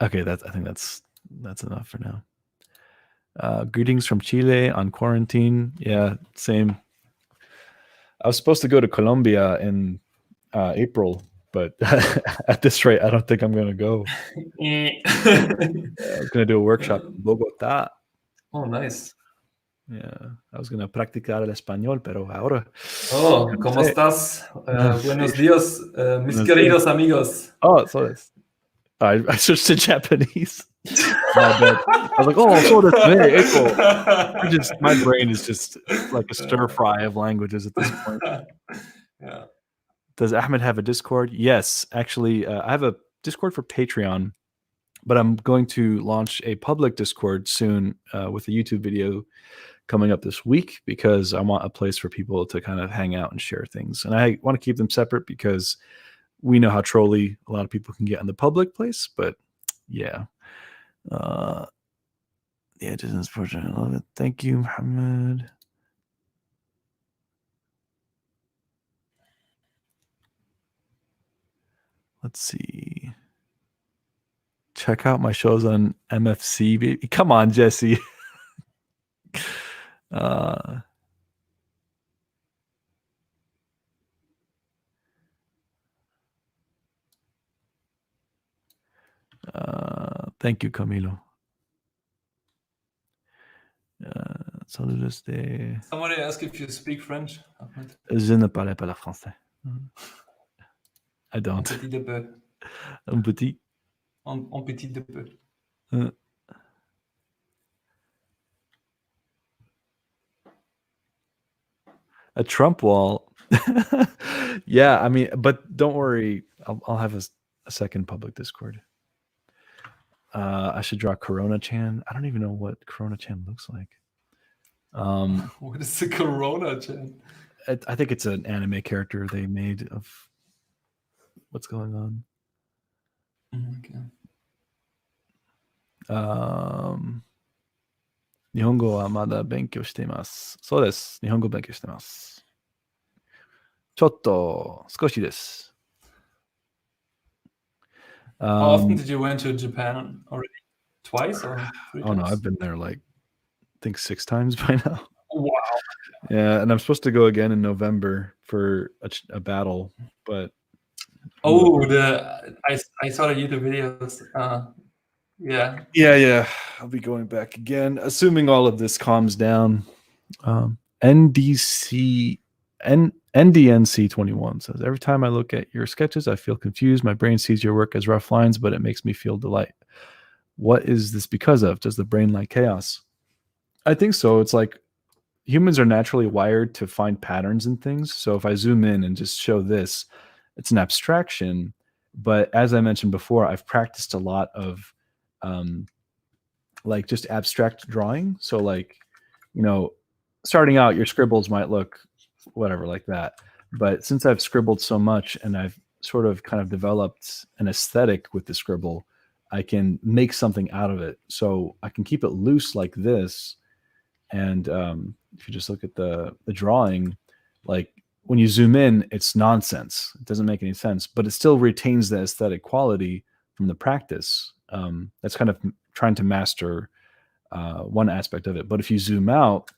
Okay, I think that's enough for now. Greetings from Chile on quarantine. Yeah, same. I was supposed to go to Colombia in April, but at this rate, I don't think I'm going to go. I was going to do a workshop in Bogotá. Oh, nice. Yeah, I was going to practicar el español, pero ahora. Oh, ¿cómo estás? Buenos días, mis queridos amigos. Oh, so this. I switched to Japanese. My bad. I was like, oh, so this April. My brain is just like a stir fry of languages at this point. Yeah. Does Ahmed have a Discord? Yes, actually, I have a Discord for Patreon, but I'm going to launch a public Discord soon with a YouTube video coming up this week, because I want a place for people to kind of hang out and share things. And I want to keep them separate because we know how trolly a lot of people can get in the public place. But yeah. Yeah, just unfortunate. I love it. Thank you, Muhammad. Let's see. Check out my shows on MFC, baby. Come on, Jesse. Thank you, Camilo. Saludos de... Somebody asked if you speak French. Je ne parle pas le français. I don't. Un petit de peu. Un petit. Un petit de peu. A Trump wall. Yeah, I mean, but don't worry. I'll have a second public Discord. I should draw Corona-chan. I don't even know what Corona-chan looks like. What is the Corona-chan? I think it's an anime character they made of what's going on. Okay. 日本語はまだ勉強しています。そうです。日本語勉強してます。ちょっと少しです。How often did you went to Japan already? Twice or 3 times? Oh no, I've been there like I think 6 times by now. Wow. Yeah, and I'm supposed to go again in November for a battle, but oh, I saw the YouTube videos. Yeah. I'll be going back again, assuming all of this calms down. NDNC21 says, every time I look at your sketches, I feel confused. My brain sees your work as rough lines, but it makes me feel delight. What is this because of? Does the brain like chaos? I think so. It's like humans are naturally wired to find patterns in things. So if I zoom in and just show this, it's an abstraction. But as I mentioned before, I've practiced a lot of like just abstract drawing. So like, starting out, your scribbles might look whatever like that. But since I've scribbled so much and I've sort of kind of developed an aesthetic with the scribble, I can make something out of it. So I can keep it loose like this. And if you just look at the drawing, like when you zoom in, it's nonsense. It doesn't make any sense, but it still retains the aesthetic quality from the practice. That's kind of trying to master one aspect of it. But if you zoom out,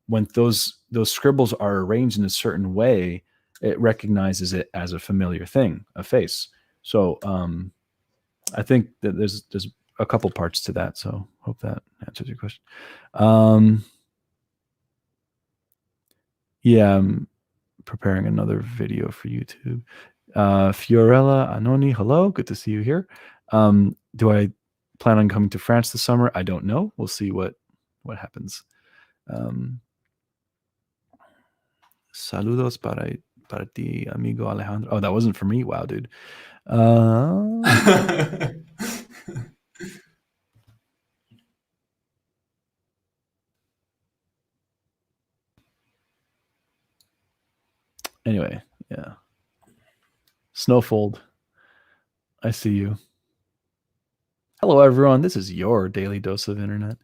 when those scribbles are arranged in a certain way, it recognizes it as a familiar thing, a face. So I think that there's a couple parts to that. So hope that answers your question. Yeah, I'm preparing another video for YouTube. Fiorella Anoni, hello, good to see you here. Do I plan on coming to France this summer? I don't know. We'll see what happens. Saludos para ti, amigo Alejandro. Oh, that wasn't for me. Wow, dude. Anyway, yeah. Snowfold, I see you. Hello, everyone. This is your daily dose of internet.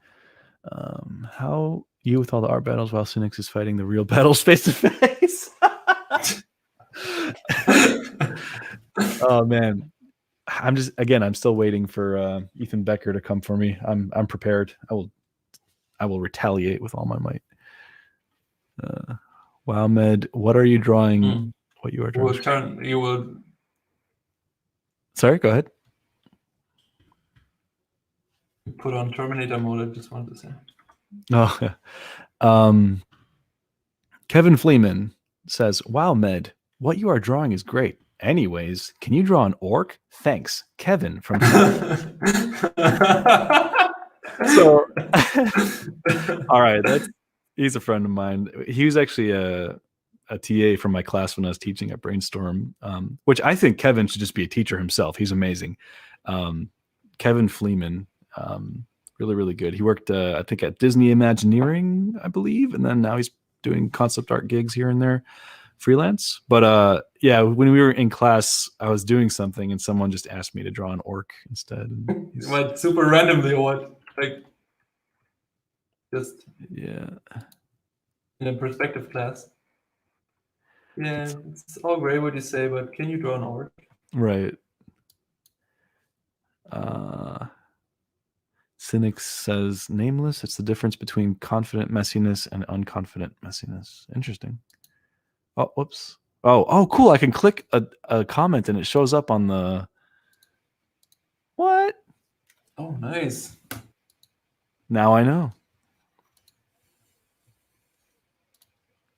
How you with all the art battles while Cynics is fighting the real battles face to face? Oh man, I'm still waiting for Ethan Becker to come for me. I'm prepared. I will retaliate with all my might. Wow, Med, what are you drawing? What you are drawing? You will. Sorry, go ahead. Put on Terminator mode. I just wanted to say. Oh, Kevin Fleeman says, "Wow, Med, what you are drawing is great. Anyways, can you draw an orc? Thanks, Kevin from." So, all right, he's a friend of mine. He was actually a TA from my class when I was teaching at Brainstorm, which I think Kevin should just be a teacher himself. He's amazing. Kevin Fleeman, really, really good. He worked, I think, at Disney Imagineering, I believe, and then now he's doing concept art gigs here and there, freelance. But yeah, when we were in class, I was doing something and someone just asked me to draw an orc instead. What, super randomly or what? Like, just yeah, in a perspective class. Yeah, it's all great what you say, but can you draw an orc? Right. Cynic says, nameless, it's the difference between confident messiness and unconfident messiness. Interesting. Oh, whoops. Oh, cool. I can click a comment and it shows up on the... What? Oh, nice. Now I know.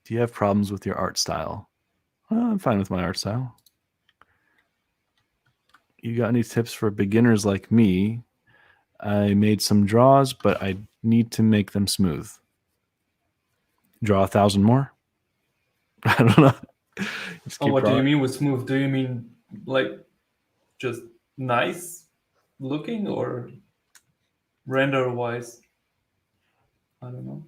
Do you have problems with your art style? I'm fine with my art style. You got any tips for beginners like me? I made some draws, but I need to make them smooth. Draw 1,000 more? I don't know. What do you mean with smooth? Do you mean like just nice looking or render wise? I don't know.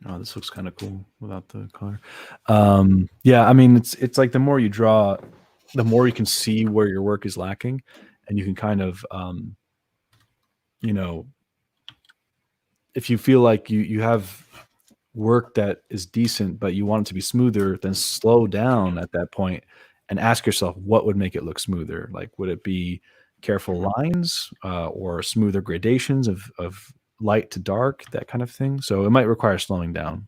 Oh, this looks kind of cool without the color. Yeah, I mean, it's like the more you draw, the more you can see where your work is lacking, and you can kind of, you know, if you feel like you have work that is decent, but you want it to be smoother, then slow down at that point and ask yourself, what would make it look smoother? Like, would it be careful lines or smoother gradations of light to dark, that kind of thing? So it might require slowing down.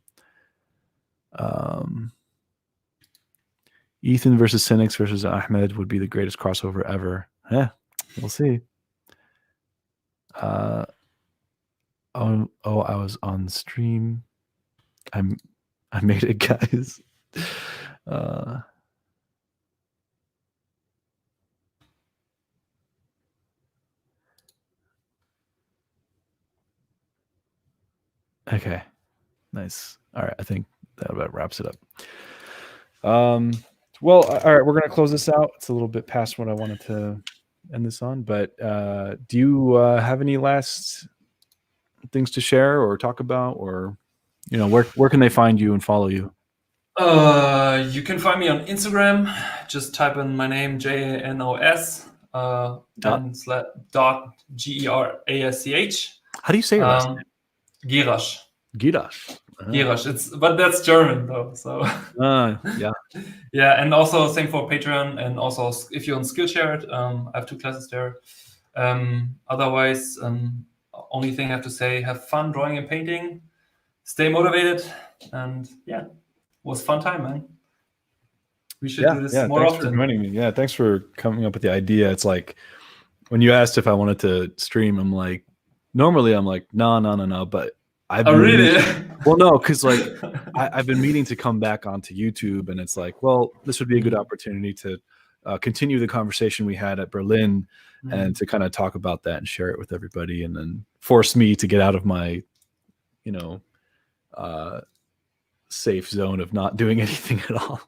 Ethan versus Cynics versus Ahmed would be the greatest crossover ever. Yeah, we'll see. I was on stream. I made it, guys. Okay, nice. All right, I think that about wraps it up. Well, all right, we're gonna close this out. It's a little bit past what I wanted to end this on, but do you have any last things to share or talk about, or you know, where can they find you and follow you? You can find me on Instagram. Just type in my name, Janos, and dot GERASCH. How do you say your last name? Gerasch. Gerasch. Gerasch. But that's German though. So yeah. Yeah, and also same for Patreon, and also if you're on Skillshare, I have 2 classes there. Otherwise, only thing I have to say: have fun drawing and painting, stay motivated, and yeah, it was a fun time, man. We should do this more thanks often. For joining me. Yeah, thanks for coming up with the idea. It's like when you asked if I wanted to stream, I'm like, normally I'm like, no, but I've been really? Well, no, because like I've been meaning to come back onto YouTube, and it's like, well, this would be a good opportunity to continue the conversation we had at Berlin, and to kind of talk about that and share it with everybody, and then force me to get out of my, safe zone of not doing anything at all.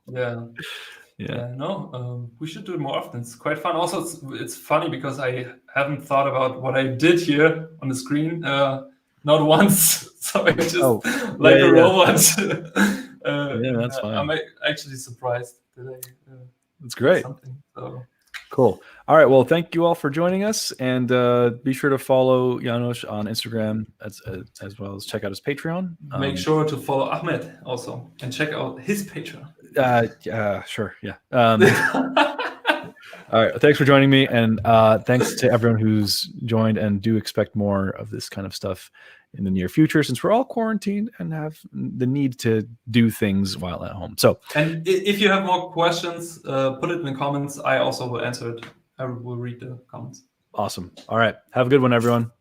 Yeah, no, we should do it more often. It's quite fun. Also, it's funny because I haven't thought about what I did here on the screen, not once. So I just like a robot. That's fine. I'm actually surprised that that's great. So. Cool. All right. Well, thank you all for joining us, and be sure to follow Janos on Instagram as well as check out his Patreon. Make sure to follow Ahmed also and check out his Patreon. Sure. Yeah. All right. Thanks for joining me, and thanks to everyone who's joined. And do expect more of this kind of stuff in the near future, since we're all quarantined and have the need to do things while at home. So, and if you have more questions, put it in the comments. I also will answer it. I will read the comments. Awesome. All right. Have a good one, everyone.